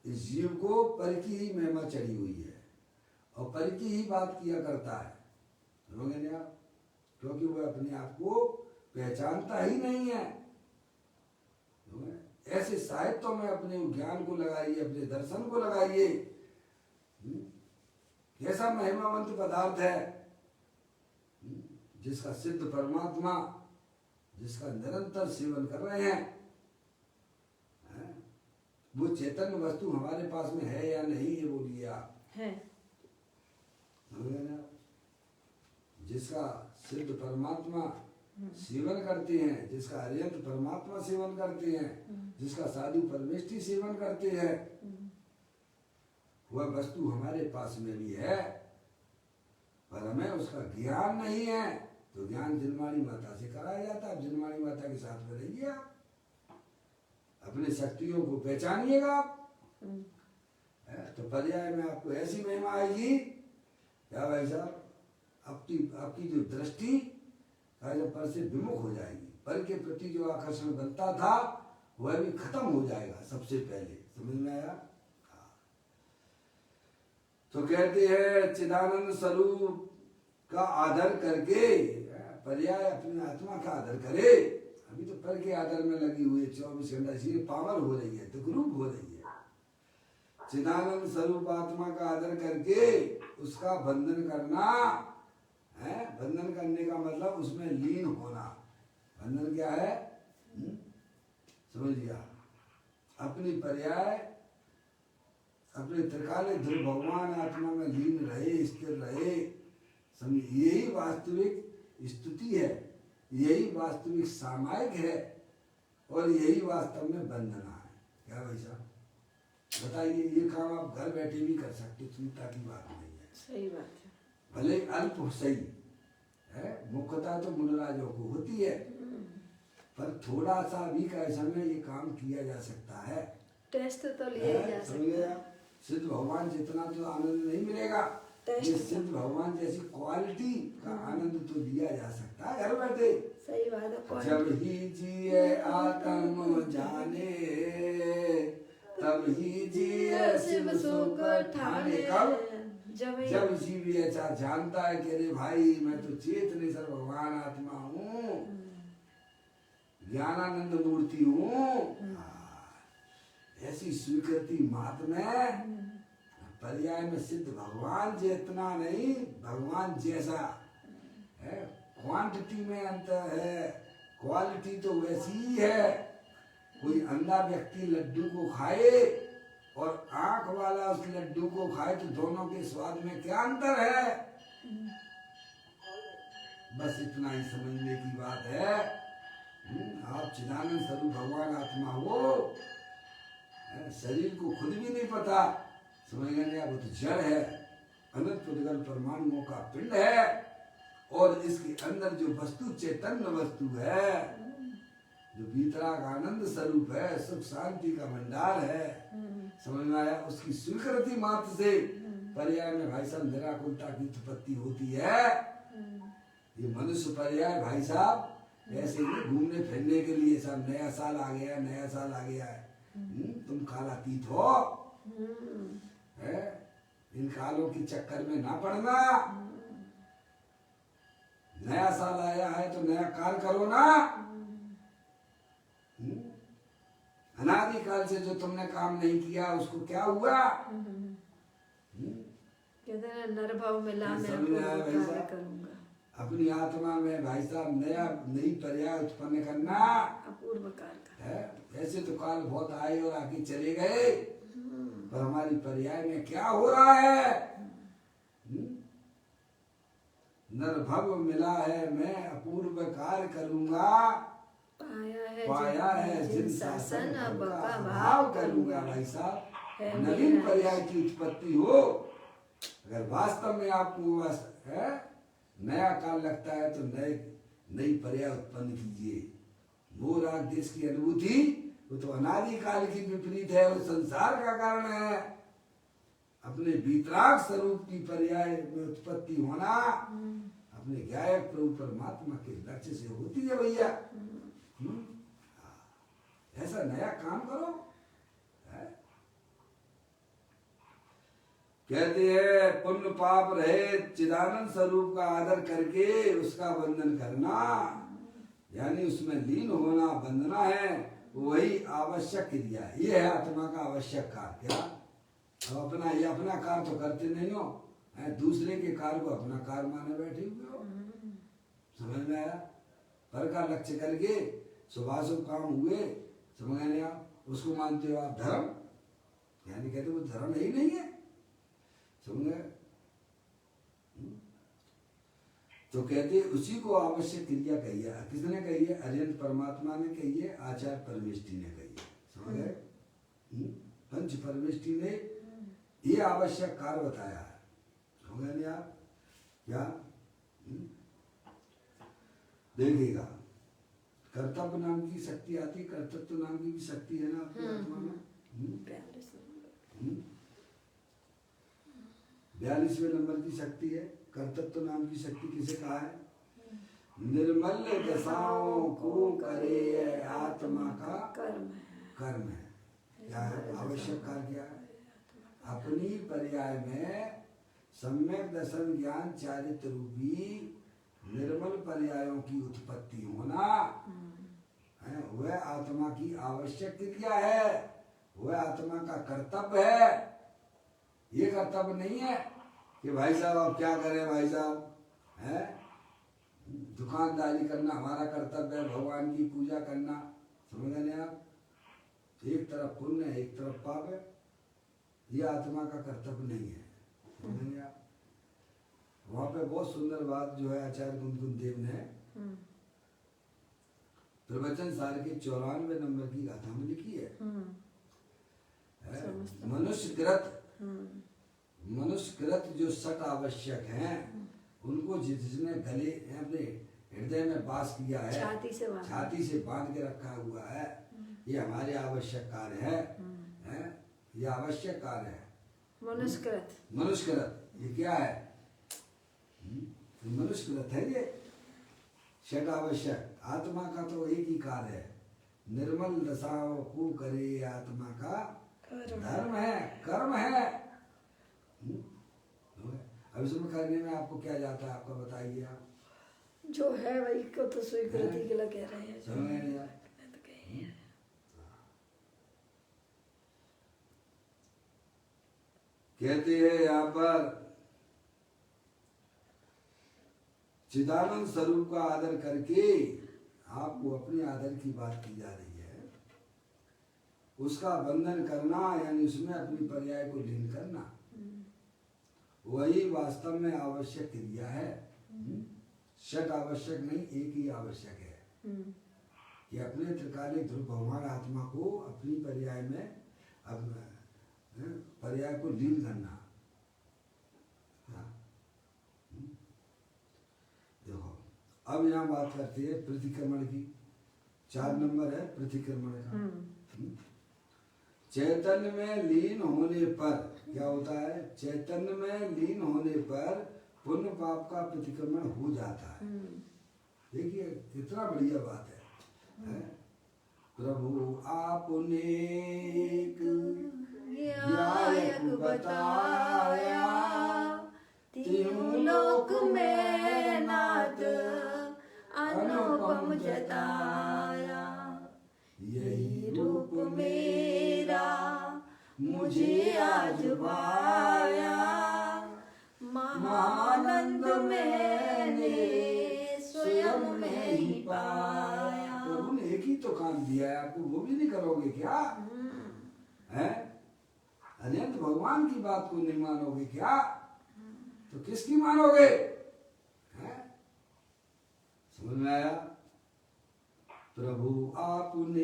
इस जीव को पर की ही महिमा चढ़ी हुई है और पर की ही बात किया करता है। समझ रहे आप? क्योंकि वह अपने आप को पहचानता ही नहीं है। ऐसे साहित्यों में अपने ज्ञान को लगाइए, अपने दर्शन को लगाइए। कैसा महिमावंत पदार्थ है जिसका सिद्ध परमात्मा, जिसका निरंतर सेवन कर रहे हैं। वो चैतन्य वस्तु हमारे पास में है या नहीं, ये बोलिए आप। है। जिसका सिद्ध परमात्मा सेवन करते हैं, जिसका अरिहंत परमात्मा सेवन करते हैं, जिसका साधु परमेष्ठी सेवन करते हैं, वह वस्तु हमारे पास में भी है, पर हमें उसका ज्ञान नहीं है। तो ज्ञान जिनवाणी माता से कराया जाता है। जिनवाणी माता के साथ में रहिए, आप अपने शक्तियों को पहचानिएगा आप, तो पर्याय में आपको ऐसी महिमा आएगी क्या भाई साहब, आपकी जो दृष्टि जब पर से विमुख हो जाएगी, पर के प्रति जो आकर्षण बनता था वह भी खत्म हो जाएगा सबसे पहले। समझ में आया? तो कहते हैं चिदानंद स्वरूप का आदर करके, पर्याय अपनी आत्मा का आदर करे। अभी तो पर के आदर में लगी हुई 24 घंटा, इसलिए पावर हो रही है, दुग्रूप हो रही है। चिदानंद स्वरूप आत्मा का आदर करके उसका बंधन करना है। बंधन करने का मतलब उसमें लीन होना। बंधन क्या है? समझ लिया? अपनी पर्याय अपने त्रिकाले ध्रुव भगवान आत्मा में लीन रहे, स्थिर रहे। समझ, यही वास्तविक स्तुति है, यही वास्तविक सामायिक है और यही वास्तव में वंदना है। क्या भाई साहब बताइए? ये काम आप घर बैठे भी कर सकते, चिंता की बात नहीं है। सही बात है। भले अल्प हो सही है, मुख्यता तो मुनराजों को होती है, पर थोड़ा सा भी कैसा में ये काम किया जा सकता है। टेस्ट तो लिया जा सकता है। सिद्ध भगवान जितना तो आनंद नहीं मिलेगा, ये सिद्ध भगवान जैसी क्वालिटी का आनंद तो लिया जा सकता है घर बैठे। सही बात है। जब ही जिए आत्म जाने, तब ही जिए शिव सुख ठाने। कब? जब जीव ऐसा जानता है कि अरे भाई मैं तो चेतन सर भगवान आत्मा हूँ, ज्ञानानंद मूर्ति हूँ, ऐसी स्वीकृति महात्मा पर्याय में सिद्ध भगवान जितना नहीं, भगवान जैसा है। क्वांटिटी में अंतर है, क्वालिटी तो वैसी ही है। कोई अंधा व्यक्ति लड्डू को खाए और आंख वाला उस लड्डू को खाए तो दोनों के स्वाद में क्या अंतर है? बस इतना ही समझने की बात है। आप चिदानंद स्वरूप भगवान आत्मा हो, शरीर को खुद भी नहीं पता, समझ गए? वो तो जड़ है, अनंत उद्गल परमाणुओं का पिंड है और इसके अंदर जो वस्तु चैतन्य वस्तु है, जो भीतराग आनंद स्वरूप है, सुख शांति का भंडार है, समझ में आया? उसकी स्वीकृति मात्र से पर्याय में भाई साहब निराकुलता की उत्पत्ति होती है। ये मनुष्य पर्याय भाई साहब ऐसे ही घूमने फिरने के लिए, सब नया साल आ गया, नया साल आ गया है, तुम कालातीत हो है? इन कालों के चक्कर में ना पड़ना। नया साल आया है तो नया काल करो ना। अनादि काल से जो तुमने काम नहीं किया उसको क्या हुआ? कहते हैं नरभाव मिला मैं करूंगा। अपनी आत्मा में भाई साहब नई पर्याय उत्पन्न करना अपूर्व काल है। ऐसे तो काल बहुत आए और आके चले गए, पर हमारी पर्याय में क्या हो रहा है? नरभव मिला है मैं अपूर्व कार्य करूंगा, पाया है जिन शासन अब का भाव करूंगा। भाई साहब नवीन पर्याय की उत्पत्ति हो, अगर वास्तव में आपको है नया काल लगता है तो नई पर्याय उत्पन्न कीजिए। मोह राग देश की अनुभूति वो तो अनादि काल की विपरीत है, वो संसार का कारण है। अपने भीतराग स्वरूप की पर्याय में उत्पत्ति होना अपने गायक प्रभु परमात्मा के लक्ष्य से होती है भैया। ऐसा नया काम करो है? कहते हैं पुण्य पाप रहे चिदानंद स्वरूप का आदर करके उसका वंदन करना, यानी उसमें लीन होना, वंदना है, वही आवश्यक क्रिया है। ये है आत्मा का आवश्यक कार्य। क्या? अब अपना ये अपना कार्य तो करते नहीं हो, दूसरे के कार्य को अपना कार्य माने बैठे हुए हो। समझ में आया? पर का लक्ष्य करके शुभाशुभ काम हुए, समझ में आया? उसको मानते हो आप धर्म, यानी कहते वो धर्म ही नहीं है। समझ गए? तो कहते उसी को आवश्यक क्रिया कही है। किसने कही है? अरिहंत परमात्मा ने कही है, आचार्य परमेष्टि ने कही है। समझ गए? पंच परमेष्टि ने ये आवश्यक कार्य बताया है। समझ गए नहीं आप? क्या देखिएगा, कर्तव्य नाम की शक्ति आती, कर्तृत्व नाम की भी शक्ति है ना आपकी आत्मा में। 42वें नंबर की शक्ति है कर्तृत्व नाम की शक्ति। किसे कहा है? निर्मल दशाओं को करे आत्मा का कर्म है। क्या है? आवश्यक कार्य क्या है? अपनी पर्याय में सम्यक दर्शन ज्ञान चारित्र रूपी निर्मल पर्यायों की उत्पत्ति होना है, वह आत्मा की आवश्यक क्रिया है, वह आत्मा का कर्तव्य है। ये कर्तव्य नहीं है कि भाई साहब आप क्या करें भाई साहब है। दुकानदारी करना हमारा कर्तव्य है, भगवान की पूजा करना, समझ गए आप। एक तरफ पुण्य है, एक तरफ पाप है, ये आत्मा का कर्तव्य नहीं है, समझ गए आप। वहाँ पे बहुत सुंदर बात जो है आचार्य गुनगुन देव ने प्रवचन सार के 94 नंबर की गाथा में लिखी है। मनुष्यकृत जो सट आवश्यक हैं उनको जिसने गले अपने हृदय में वास किया है, छाती से बांध के रखा हुआ है, ये हमारे आवश्यक कार्य है, ये आवश्यक कार्य है। मनुष्यकृत ये क्या है? मनुष्यकृत है ये षट आवश्यक। आत्मा का तो एक ही कार्य है, निर्मल दशाओं को करे आत्मा का धर्म है, कर्म है। अब इसमें करने में आपको क्या जाता है, आपका बताइए आप। जो है वही को तो स्वीकृति के लिए कह रहे हैं, जो है तो कहीं है। कहते हैं यहाँ पर चिदानंद स्वरूप का आदर करके आपको अपने आदर की बात की जा रही है। उसका बंधन करना यानी उसमें अपनी पर्याय को लीन करना, वही वास्तव में आवश्यक क्रिया है। षट आवश्यक नहीं, एक ही आवश्यक है कि अपने त्रिकालिक ध्रुव भगवान आत्मा को अपनी पर्याय में पर्याय को लीन करना। देखो अब यहाँ बात करते हैं प्रतिक्रमण की। 4 नंबर है प्रतिक्रमण का। चैतन्य में लीन होने पर क्या होता है? चैतन्य में लीन होने पर पुण्य पाप का प्रतिक्रमण हो जाता है। देखिए कितना बढ़िया बात है। प्रभु आपने एक ज्ञायक बताया, तीनों लोक में नाथ अनुपम जताया, यही रूप मेरा मुझे आज पाया, महानंद मैंने स्वयं में ही पाया। प्रभु ने एक ही तो काम दिया है आपको, वो भी नहीं करोगे क्या? है अनंत भगवान की बात को नहीं मानोगे क्या? तो किसकी मानोगे? समझ में आया? प्रभु आपने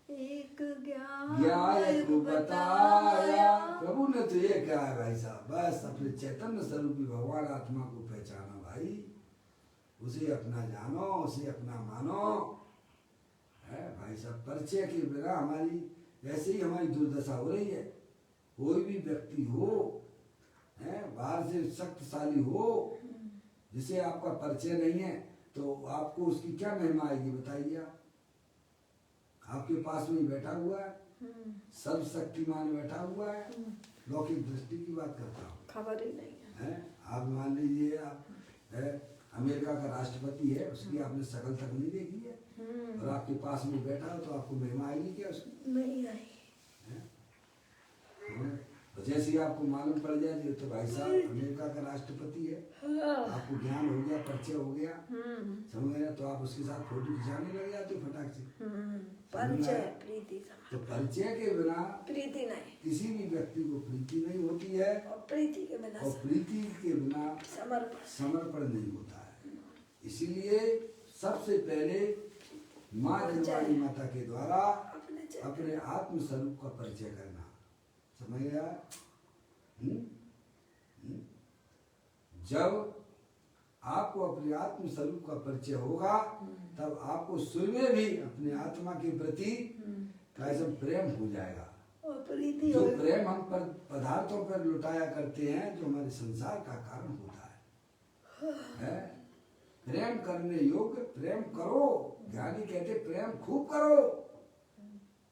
एक ज्ञायक बताया। प्रभु ने तो ये क्या है भाई साहब, बस अपने चैतन्य स्वरूपी भगवान आत्मा को पहचानो भाई, उसे अपना जानो, उसे अपना मानो। है भाई साहब, परिचय के बिना हमारी ऐसे ही हमारी दुर्दशा हो रही है। कोई भी व्यक्ति हो, है बाहर से शक्तिशाली हो, जिसे आपका परिचय नहीं है, तो आपको उसकी क्या महिमा आएगी बताइए आप? आपके पास में बैठा हुआ है, सर्वशक्तिमान बैठा हुआ है, लौकिक दृष्टि की बात करता हूँ, खबर ही नहीं है। आप मान लीजिए आप अमेरिका का राष्ट्रपति है, उसकी आपने शकल तक नहीं देखी है, और आपके पास में बैठा हो तो आपको महिमा आएगी क्या उसकी? नहीं आएगी। तो जैसे ही आपको मालूम पड़ जाए कि तो भाई साहब अमेरिका का राष्ट्रपति है, आपको ज्ञान हो गया, परिचय हो गया, समझ गया, तो आप उसके साथ फोटो खिंचाने लग जाते हो फटाक से। परिचय प्रीति, तो परिचय के बिना प्रीति नहीं, किसी भी व्यक्ति को प्रीति नहीं होती है, और प्रीति के बिना समर्पण नहीं होता है। इसीलिए सबसे पहले माँ देवानी माता के द्वारा अपने आत्म स्वरूप का परिचय करना, समझ गया? जब आपको अपने आत्म स्वरूप का परिचय होगा, तब आपको स्वयं में भी अपने आत्मा के प्रति कैसे प्रेम हो जाएगा। प्रीति जो प्रेम हम पर पदार्थों पर लुटाया करते हैं, जो हमारे संसार का कारण होता है? प्रेम करने योग्य प्रेम करो। ज्ञानी कहते प्रेम खूब करो,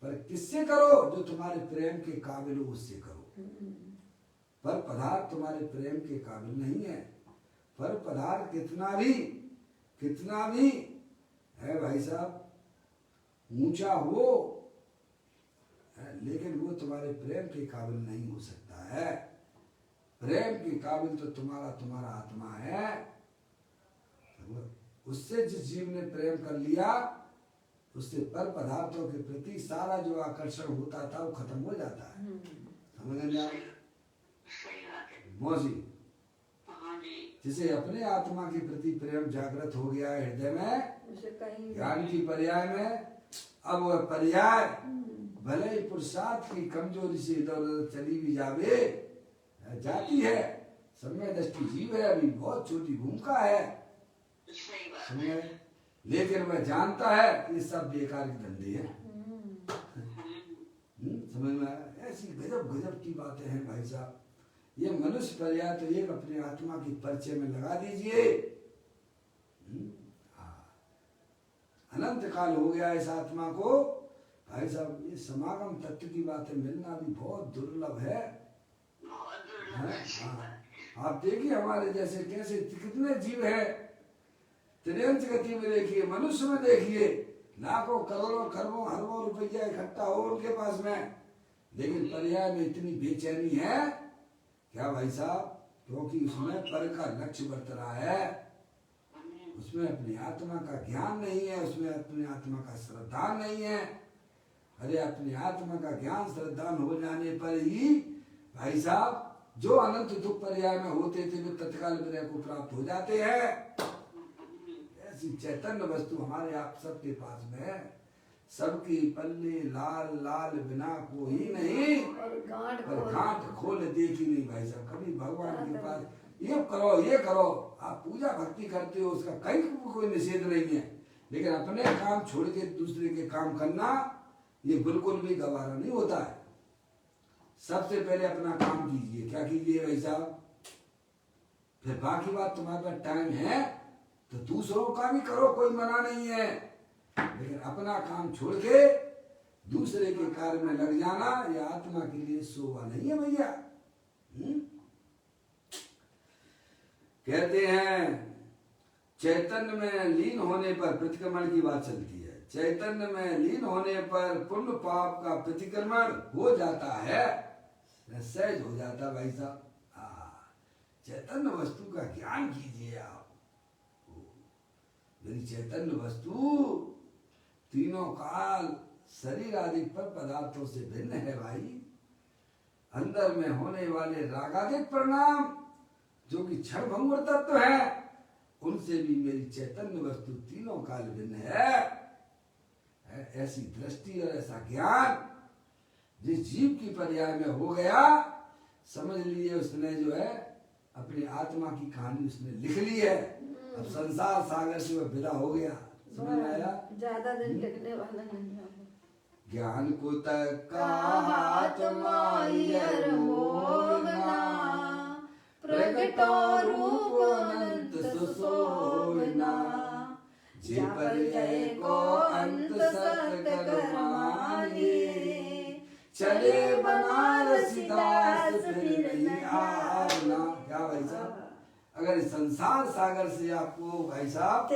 पर किससे करो? जो तुम्हारे प्रेम के काबिल हो उससे करो। पर पदार्थ तुम्हारे प्रेम के काबिल नहीं है। पर पदार्थ कितना भी है भाई साहब ऊंचा हो, लेकिन वो तुम्हारे प्रेम के काबिल नहीं हो सकता है। प्रेम के काबिल तो तुम्हारा आत्मा है, उससे जिस जीव ने प्रेम कर लिया, उससे पर पदार्थों के प्रति सारा जो आकर्षण होता था वो खत्म हो जाता है। समझ में आप? मौजी जिसे अपने आत्मा के प्रति प्रेम जागृत हो गया है हृदय में, ज्ञान की पर्याय में, अब वह पर्याय भले ही पुरुषार्थ की कमजोरी से इधर उधर चली भी जाती है, समय दृष्टि जीव है, अभी बहुत छोटी भूमिका है, समझे? लेकिन वह जानता है कि सब बेकार के धंधे हैं। समझ में आया? ऐसी गजब गजब की बातें हैं भाई साहब। ये मनुष्य पर्याय तो एक अपने आत्मा की परिचय में लगा दीजिए। अनंत काल हो गया इस आत्मा को भाई साहब, ये समागम तत्व की बातें मिलना भी बहुत दुर्लभ है। आप देखिए हमारे जैसे कैसे कितने जीव है, त्रियंच गति में देखिए, मनुष्य में देखिए, लाखों करोड़ों खरबों अरबों रुपया इकट्ठा हो उनके पास में, लेकिन पर्याय में इतनी बेचैनी है क्या भाई साहब? क्योंकि उसमें पर का लक्ष्य बरत रहा है, उसमें अपनी आत्मा का ज्ञान नहीं है, उसमें अपनी आत्मा का श्रद्धा नहीं है। अरे अपनी आत्मा का ज्ञान श्रद्धा हो जाने पर ही भाई साहब जो अनंत दुख पर्याय में होते थे वे तत्काल विनय को प्राप्त हो जाते हैं। ऐसी चैतन्य वस्तु हमारे आप सबके पास में है, सबकी पल्ली लाल लाल बिना कोई नहीं, पर गांठ खोल देखी नहीं भाई साहब। कभी भगवान के पास ये करो, आप पूजा भक्ति करते हो, उसका कहीं कोई निषेध नहीं है, लेकिन अपने काम छोड़ के दूसरे के काम करना ये बिल्कुल भी गवारा नहीं होता है। सबसे पहले अपना काम कीजिए। क्या कीजिए भाई साहब? फिर बाकी बात तुम्हारे पास टाइम है तो दूसरों का भी करो, कोई मना नहीं है, लेकिन अपना काम छोड़ के दूसरे के कार्य में लग जाना यह आत्मा के लिए शोभा नहीं है भैया। कहते हैं चैतन्य में लीन होने पर प्रतिक्रमण की बात चलती है। चैतन्य में लीन होने पर पुण्य पाप का प्रतिक्रमण हो जाता है, सहज हो जाता भाई साहब। चैतन्य वस्तु का ज्ञान कीजिए आप। मेरी चैतन्य वस्तु तीनों काल शरीर आदि पर पदार्थों से भिन्न है भाई। अंदर में होने वाले रागादिक परिणाम जो कि क्षण भंगुर तत्व है, उनसे भी मेरी चैतन्य वस्तु तीनों काल भिन्न है। ऐसी दृष्टि और ऐसा ज्ञान जिस जीव की पर्याय में हो गया, समझ लीजिए उसने जो है अपनी आत्मा की कहानी उसने लिख ली है। अब संसार सागर से वह विदा हो गया। समझ में आया? ज्यादा दिन टिकने वाला नहीं है। ज्ञान को तक प्रगटो रूप अनंत सुसोना, जे पर्याय को अंत सत्य कर्मानी, चले बनारसी दास फिर नहीं आना। क्या भाई साहब? अगर संसार सागर से आपको भाई साहब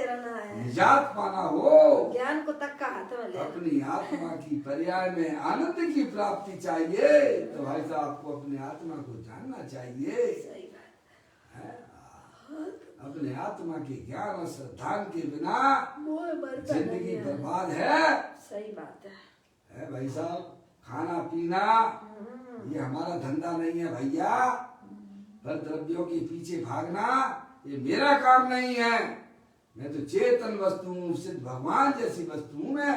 निजात पाना हो, ज्ञान को तक का हाथ में ले, अपनी आत्मा की पर्याय में आनंद की प्राप्ति चाहिए, तो भाई साहब आपको अपनी आत्मा को जानना चाहिए। सही बात है। अपने आत्मा के ज्ञान और श्रद्धा के बिना जिंदगी बर्बाद है। सही बात है भाई साहब। खाना पीना ये हमारा धंधा नहीं है भैया, पर द्रव्यों के पीछे भागना ये मेरा काम नहीं है। मैं तो चेतन वस्तु हूँ, सिद्ध भगवान जैसी वस्तु हूँ मैं।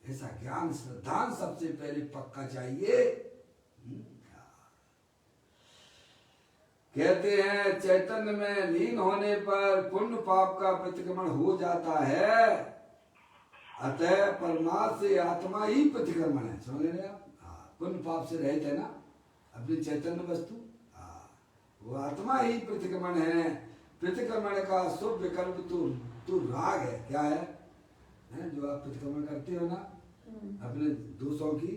ऐसा ज्ञान श्रद्धा सबसे पहले पक्का चाहिए। कहते हैं चैतन्य में लीन होने पर पुण्य पाप का प्रतिक्रमण हो जाता है, अतः परमात्मा से आत्मा ही प्रतिक्रमण है। समझ रहे आप? पुण्य पाप से रहित है ना अपनी चैतन्य वस्तु, वो आत्मा ही प्रतिक्रमण है। प्रतिक्रमण का शुभ विकल्प तो राग है। क्या है? जो आप प्रतिक्रमण करते हो ना, अपने दोषों की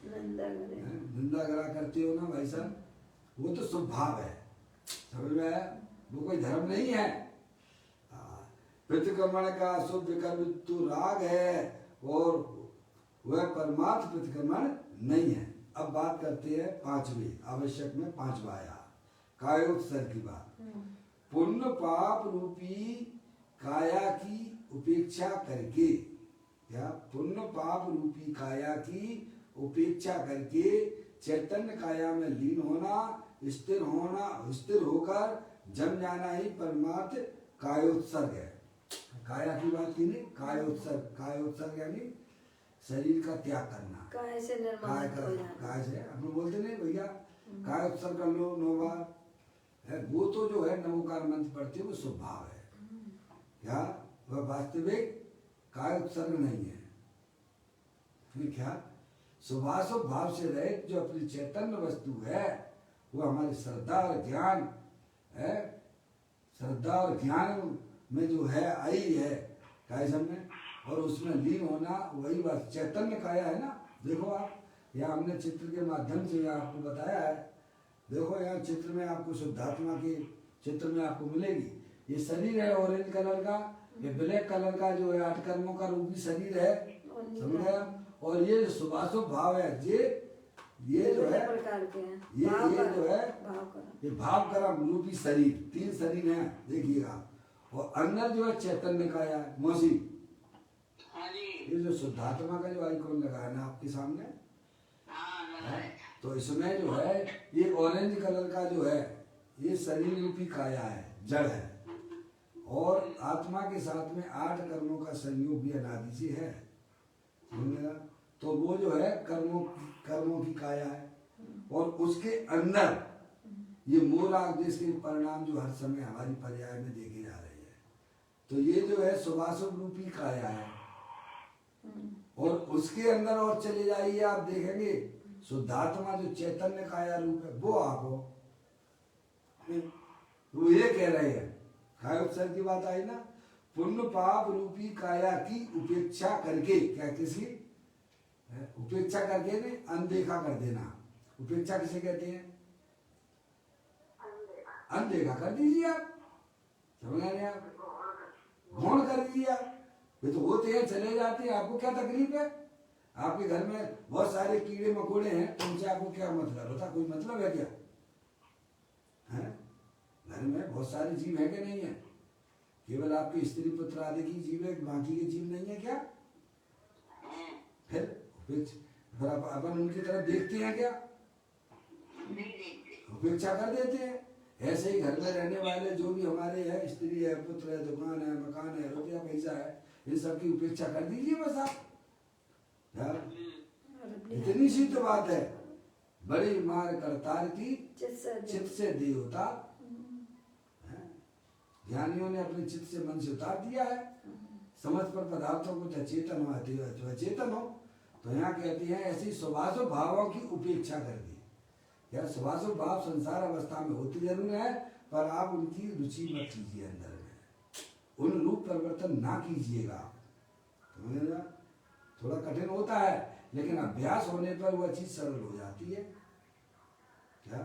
निंदा करा करते हो ना भाई साहब, वो तो शुभ भाव है। समझ में आया? वो कोई धर्म नहीं है। प्रतिक्रमण का शुभ विकल्प तो राग है और वह परमार्थ प्रतिक्रमण नहीं है। अब बात करते हैं पांचवी आवश्यक में पांचवा आया कायोत्सर्ग की बात। पुण्य पाप रूपी काया की उपेक्षा करके, क्या पुण्य पाप रूपी काया की उपेक्षा करके चैतन्य काया में लीन होना, स्थिर होकर जम जाना ही परमार्थ कायोत्सर्ग है। काया की बात की नहीं, कायोत्सर्ग यानी शरीर का त्याग करना, काय से निर्माण हो जाना। काय से हम लोग बोलते नहीं भैया कायोत्सर्ग कर लो 9 बार है, वो तो जो है नवोकार मंत्र पढ़ते हैं वो स्वभाव है, क्या वह वास्तविक कायोत्सर्ग नहीं है। फिर क्या शुभाशुभ भाव से रहित जो अपनी चैतन्य वस्तु है वो हमारी श्रद्धा और ज्ञान है, श्रद्धा और ज्ञान में जो है आई है कायसम में, और उसमें लीन होना वही बात चैतन्य काया है ना। देखो आप यहाँ हमने चित्र के माध्यम से आपको बताया है, देखो यहाँ चित्र में आपको शुद्धात्मा के चित्र में आपको मिलेगी, ये शरीर है ऑरेंज कलर का, ये ब्लैक कलर का जो है 8 कर्मों का रूपी शरीर है, समझ गए। और ये शुभाशुभ भाव है, ये जो है प्रकार के हैं, ये जो है भाव ये भाव कर्म रूपी शरीर, 3 शरीर है देखिएगा, और अंदर जो है चैतन्य काया है। मौसी ये जो शुद्धात्मा का जो आइकॉन लगा है ना आपके सामने, तो इसमें जो है ये ऑरेंज कलर का जो है ये शरीर रूपी काया है, जड़ है, और आत्मा के साथ में 8 कर्मों का संयोग भी अनादि से है, समझेगा। तो वो जो है कर्मों की काया है, और उसके अंदर ये मोराग जिसके परिणाम जो हर समय हमारी पर्याय में देखे जा रहे हैं, तो ये जो है शुभाशुभ रूपी काया है। और उसके अंदर और चले जाइए आप देखेंगे शुद्धात्मा जो चैतन्य काया रूप है वो आप हो। वो ये कह रहे हैं कायोत्सर्ग की बात आई ना, पुण्य पाप रूपी काया की उपेक्षा करके, क्या किसी उपेक्षा करके नहीं अनदेखा कर देना। उपेक्षा किसे कहते हैं? अनदेखा कर दीजिए आप, समझ रहे आप, गौण कर दीजिए आप, वे तो होते हैं चले जाते हैं, आपको क्या तकलीफ है? आपके घर में बहुत सारे कीड़े मकोड़े हैं, तो उनसे आपको क्या मतलब होता? कोई मतलब है क्या? है घर में बहुत सारे जीव है कि नहीं है? केवल आपके स्त्री पुत्र आदि की जीव है, बाकी के जीव नहीं है क्या? फिर अपन उनकी तरफ देखते हैं क्या? उपेक्षा कर देते हैं। ऐसे ही घर में रहने वाले जो भी हमारे हैं, स्त्री है, पुत्र है, दुकान है, मकान है, रुपया पैसा है, इन सब की उपेक्षा कर दीजिए बस आप। इतनी सी तो बात है, बड़ी मार करतार की चित्त से दे होता। ज्ञानियों ने अपने चित्त से मन से उतार दिया है, समझ पर पदार्थों को चेतन हो तो अचेतन हो। तो यहाँ कहती है ऐसी शुभाशुभ भावों की उपेक्षा कर दी। या शुभाशुभ भाव संसार अवस्था में होती जरूर है, पर आप उनकी रुचि मत कीजिए, अंदर में उन रूप परिवर्तन ना कीजिएगा। समझेगा? थोड़ा कठिन होता है, लेकिन अभ्यास होने पर वह चीज सरल हो जाती है। क्या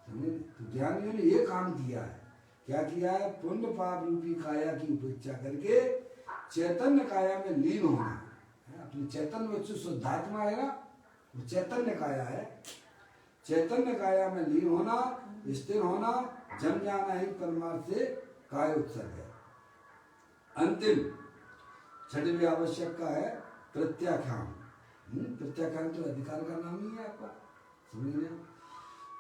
समझे? तो ज्ञानियों ने ये काम किया है, क्या किया है? पुण्य पाप रूपी काया की उपेक्षा करके चैतन्य काया में लीन होना। अपनी चैतन्य वस्तु शुद्धात्मा है ना, वो चैतन्य काया है। चैतन्य काया में लीन होना, स्थिर होना, जम जाना ही परमार्थ से काय उत्सर्ग है। अंतिम 6वें आवश्यक का है प्रत्याख्यान। प्रत्याख्यान तो अधिकार का नाम ही है आपका, समझ रहे?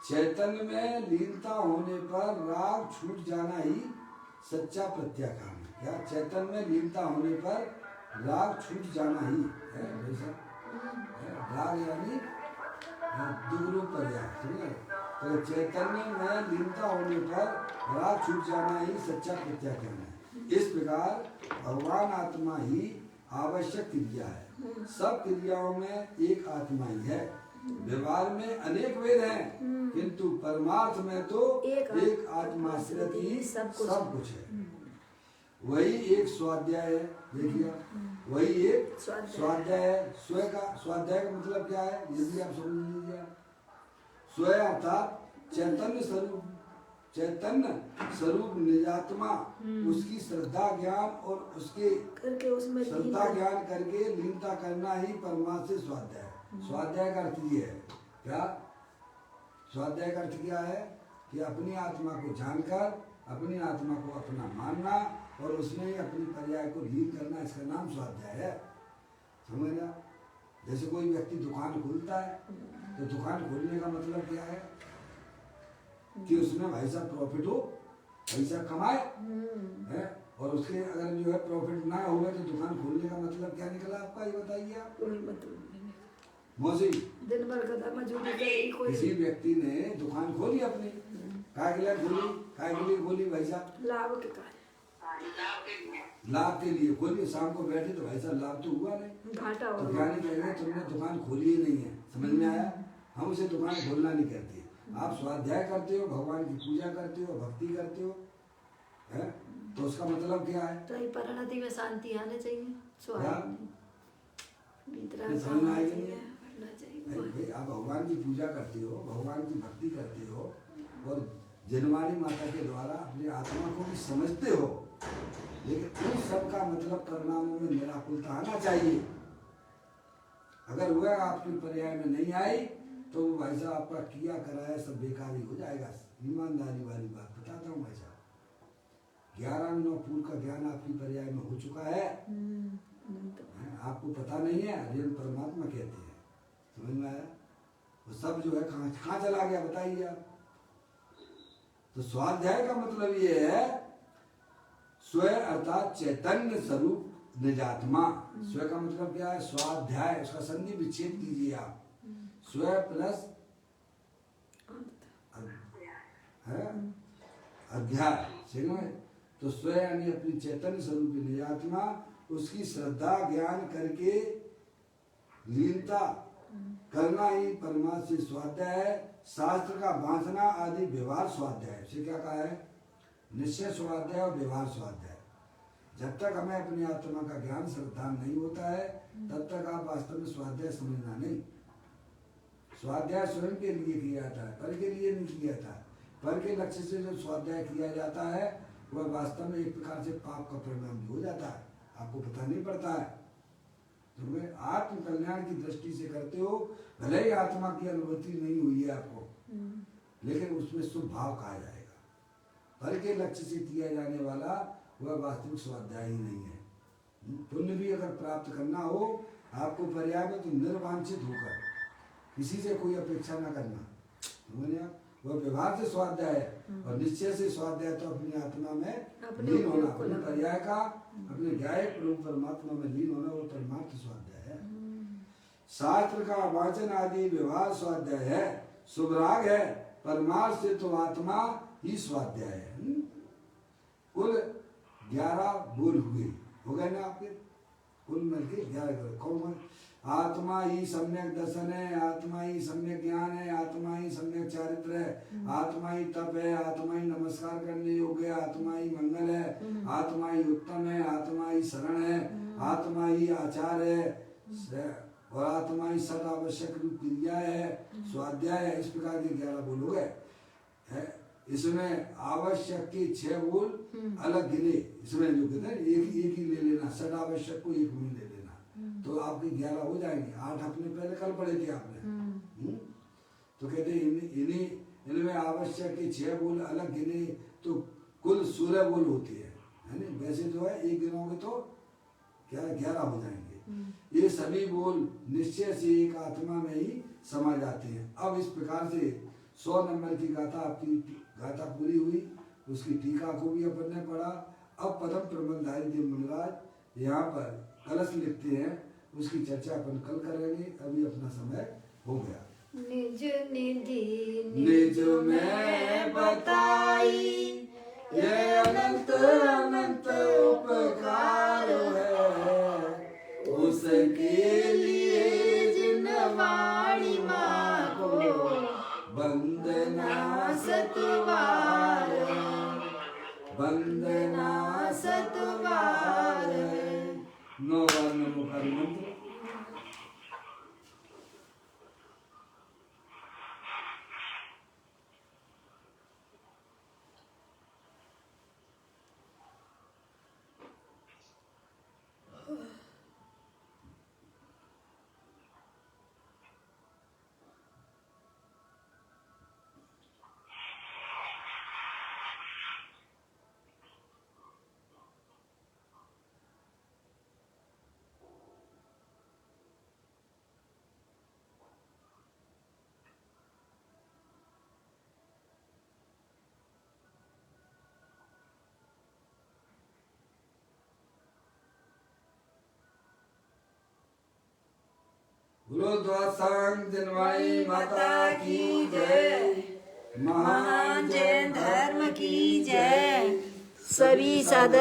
चैतन्य में लीनता होने पर राग छूट जाना ही सच्चा प्रत्याख्यान है। क्या चैतन्य में लीनता होने पर राग छूट जाना ही है? राग यानी दुगुरु पर्याय, ठीक है? तो चैतन्य में लीनता होने पर राग छूट जाना ही सच्चा प्रत्याख्यान है। इस प्रकार भगवान आत्मा ही आवश्यक क्रिया है। सब क्रियाओं में एक आत्मा ही है। व्यवहार में अनेक वेद हैं, किंतु परमार्थ में तो एक आत्मा श्रुति ही सब कुछ है। वही एक स्वाध्याय है, देखिए वही एक स्वाध्याय है। स्वयं का स्वाध्याय का मतलब क्या है, यदि आप समझ लीजिए। स्वयं अर्थात चैतन्य स्वरूप निजात्मा, उसकी श्रद्धा ज्ञान और उसके श्रद्धा ज्ञान करके लीनता करना ही परमार्थ से स्वाध्याय है। स्वाध्याय का अर्थ ये है, क्या स्वाध्याय का अर्थ क्या है? कि अपनी आत्मा को जानकर अपनी आत्मा को अपना मानना और उसमें ही अपनी पर्याय को लीन करना, इसका नाम स्वाध्याय है। समझ ना? जैसे कोई व्यक्ति दुकान खोलता है तो दुकान खोलने का मतलब क्या है कि उसमें भाई साहब प्रॉफिट हो, पैसा कमाए है, और उसके अगर जो है प्रॉफिट ना हुए तो दुकान खोलने का मतलब क्या निकला आपका, ये बताइए आप। कोई मतलब नहीं। मौसी, दिन भर का मजदूरी करी कोई किसी व्यक्ति ने दुकान खोली अपनी, काय के लिए खोली, काय के लिए खोली भाई साहब? लाभ के कारण, लाभ के लिए खोली। शाम को बैठे तो भाई साहब लाभ तो हुआ नहीं, घाटा हो तो क्या नहीं कह रहे, तुमने दुकान खोली ही नहीं है। समझ में आया? हम उसे दुकान खोलना नहीं कहते। आप स्वाध्याय करते हो, भगवान की पूजा करते हो, भक्ति करते हो, है, तो उसका मतलब क्या है? तो परिणति में शांति आने चाहिए, समझ में आएगी नहीं? भाई आप भगवान की पूजा करते हो, भगवान की भक्ति करते हो और जनवारी माता के द्वारा अपनी आत्मा को भी समझते हो, लेकिन उन सब का मतलब परिणामों में निराकुलता आना चाहिए। अगर वह आपकी पर्याय में नहीं आई तो वो भाई साहब आपका किया कराया सब बेकार ही हो जाएगा। ईमानदारी वाली बात बताता हूँ भाई साहब। 11 पूर्व का ज्ञान आपकी पर्याय में हो चुका है, आपको पता नहीं है, अरिहंत परमात्मा कहते हैं। समझ में आया? वो सब जो है कहाँ चला गया बताइए आप। तो स्वाध्याय का मतलब ये है स्वयं अर्थात चैतन्य स्वरूप निजात्मा। स्वयं का मतलब क्या है? स्वाध्याय, उसका संधि विच्छेद कीजिए आप। स्वयं प्लस अध्याय, ठीक है? तो स्वयं यानी अपनी चैतन्य स्वरूप निजात्मा, उसकी श्रद्धा ज्ञान करके लीनता करना ही परमात्मा से स्वाध्याय है। शास्त्र का बांधना आदि व्यवहार स्वाध्याय से क्या कहा है? निश्चय स्वाध्याय और व्यवहार स्वाध्याय। जब तक हमें अपनी आत्मा का ज्ञान श्रद्धा नहीं होता है तब तक आप वास्तव में स्वाध्याय समझना नहीं। स्वाध्याय स्वयं के लिए किया जाता है, पर के लिए नहीं किया जाता। पर के लक्ष्य से जो स्वाध्याय किया जाता है वह वास्तव में एक प्रकार से पाप का परिणाम भी हो जाता है, आपको पता नहीं पड़ता है। तुम्हें आत्म कल्याण की दृष्टि से करते हो, भले ही आत्मा की अनुभूति नहीं हुई है आपको, लेकिन उसमें शुभ भाव कहा जाएगा। पर के लक्ष्य से किया जाने वाला वह वास्तविक स्वाध्याय ही नहीं है। पुण्य भी अगर प्राप्त करना हो आपको पर्याय में, तो निर्वांछित होकर, किसी से कोई अपेक्षा ना करना। वह व्यवहार से स्वाध्याय है, और निश्चय से स्वाध्याय तो अपनी आत्मा में लीन होना, अपने पर्याय का अपने ज्ञायक रूप परमात्मा में लीन होना, वो परमार्थ स्वाध्याय है। शास्त्र का वाचन आदि व्यवहार स्वाध्याय है, शुभराग है। परमार्थ से तो आत्मा ही स्वाध्याय है। कुल 11 बोल हुए, हो गए ना आपके? कुल मिलके 11 कौन? आत्मा ही सम्यक दर्शन है, आत्मा ही सम्यक ज्ञान है, आत्मा ही सम्यक चारित्र है, आत्मा ही तप है, आत्मा ही नमस्कार करने योग्य है, आत्मा ही मंगल है, आत्मा ही उत्तम है, आत्मा ही शरण है, आत्मा ही आचार है, और आत्मा ही सद आवश्यक रूप क्रिया है, स्वाध्याय है। इस प्रकार के 11 बोल हो गए। इसमें आवश्यक के 6 बोल अलग गिने। इसमें जो कहते हैं एक ही ले लेना, सद आवश्यक को एक में ले लेना, तो आपके 11 हो जाएंगे। 8 अपने पहले कल पढ़े थे आपने। तो कहते इनमें आवश्यक के 6 बोल अलग गिने तो कुल 16 बोल होती है ना? वैसे जो है एक गिनोगे तो 11 हो जाएंगे। ये सभी बोल निश्चय से एक आत्मा में ही समा जाते हैं। अब इस प्रकार से 100 नंबर की गाथा, आपकी गाथा पूरी हुई। उसकी टीका को भी अपन ने पढ़ा। अब परम प्रबंधधारी देव मुनिराज यहाँ पर कलश लिखते हैं, उसकी चर्चा अपन कल करेंगे। अभी अपना समय हो गया। निज निधि निज में बताई ये अनंत अनंत उपकार है, उसके लिए जिन वाणी माँ को वंदना सतवार, वंदना सतवार। 9 बार नमो का मंत्र। बोलो द्वासांग जनवाणी माता की जय। महान जैन धर्म की जय। सभी साधक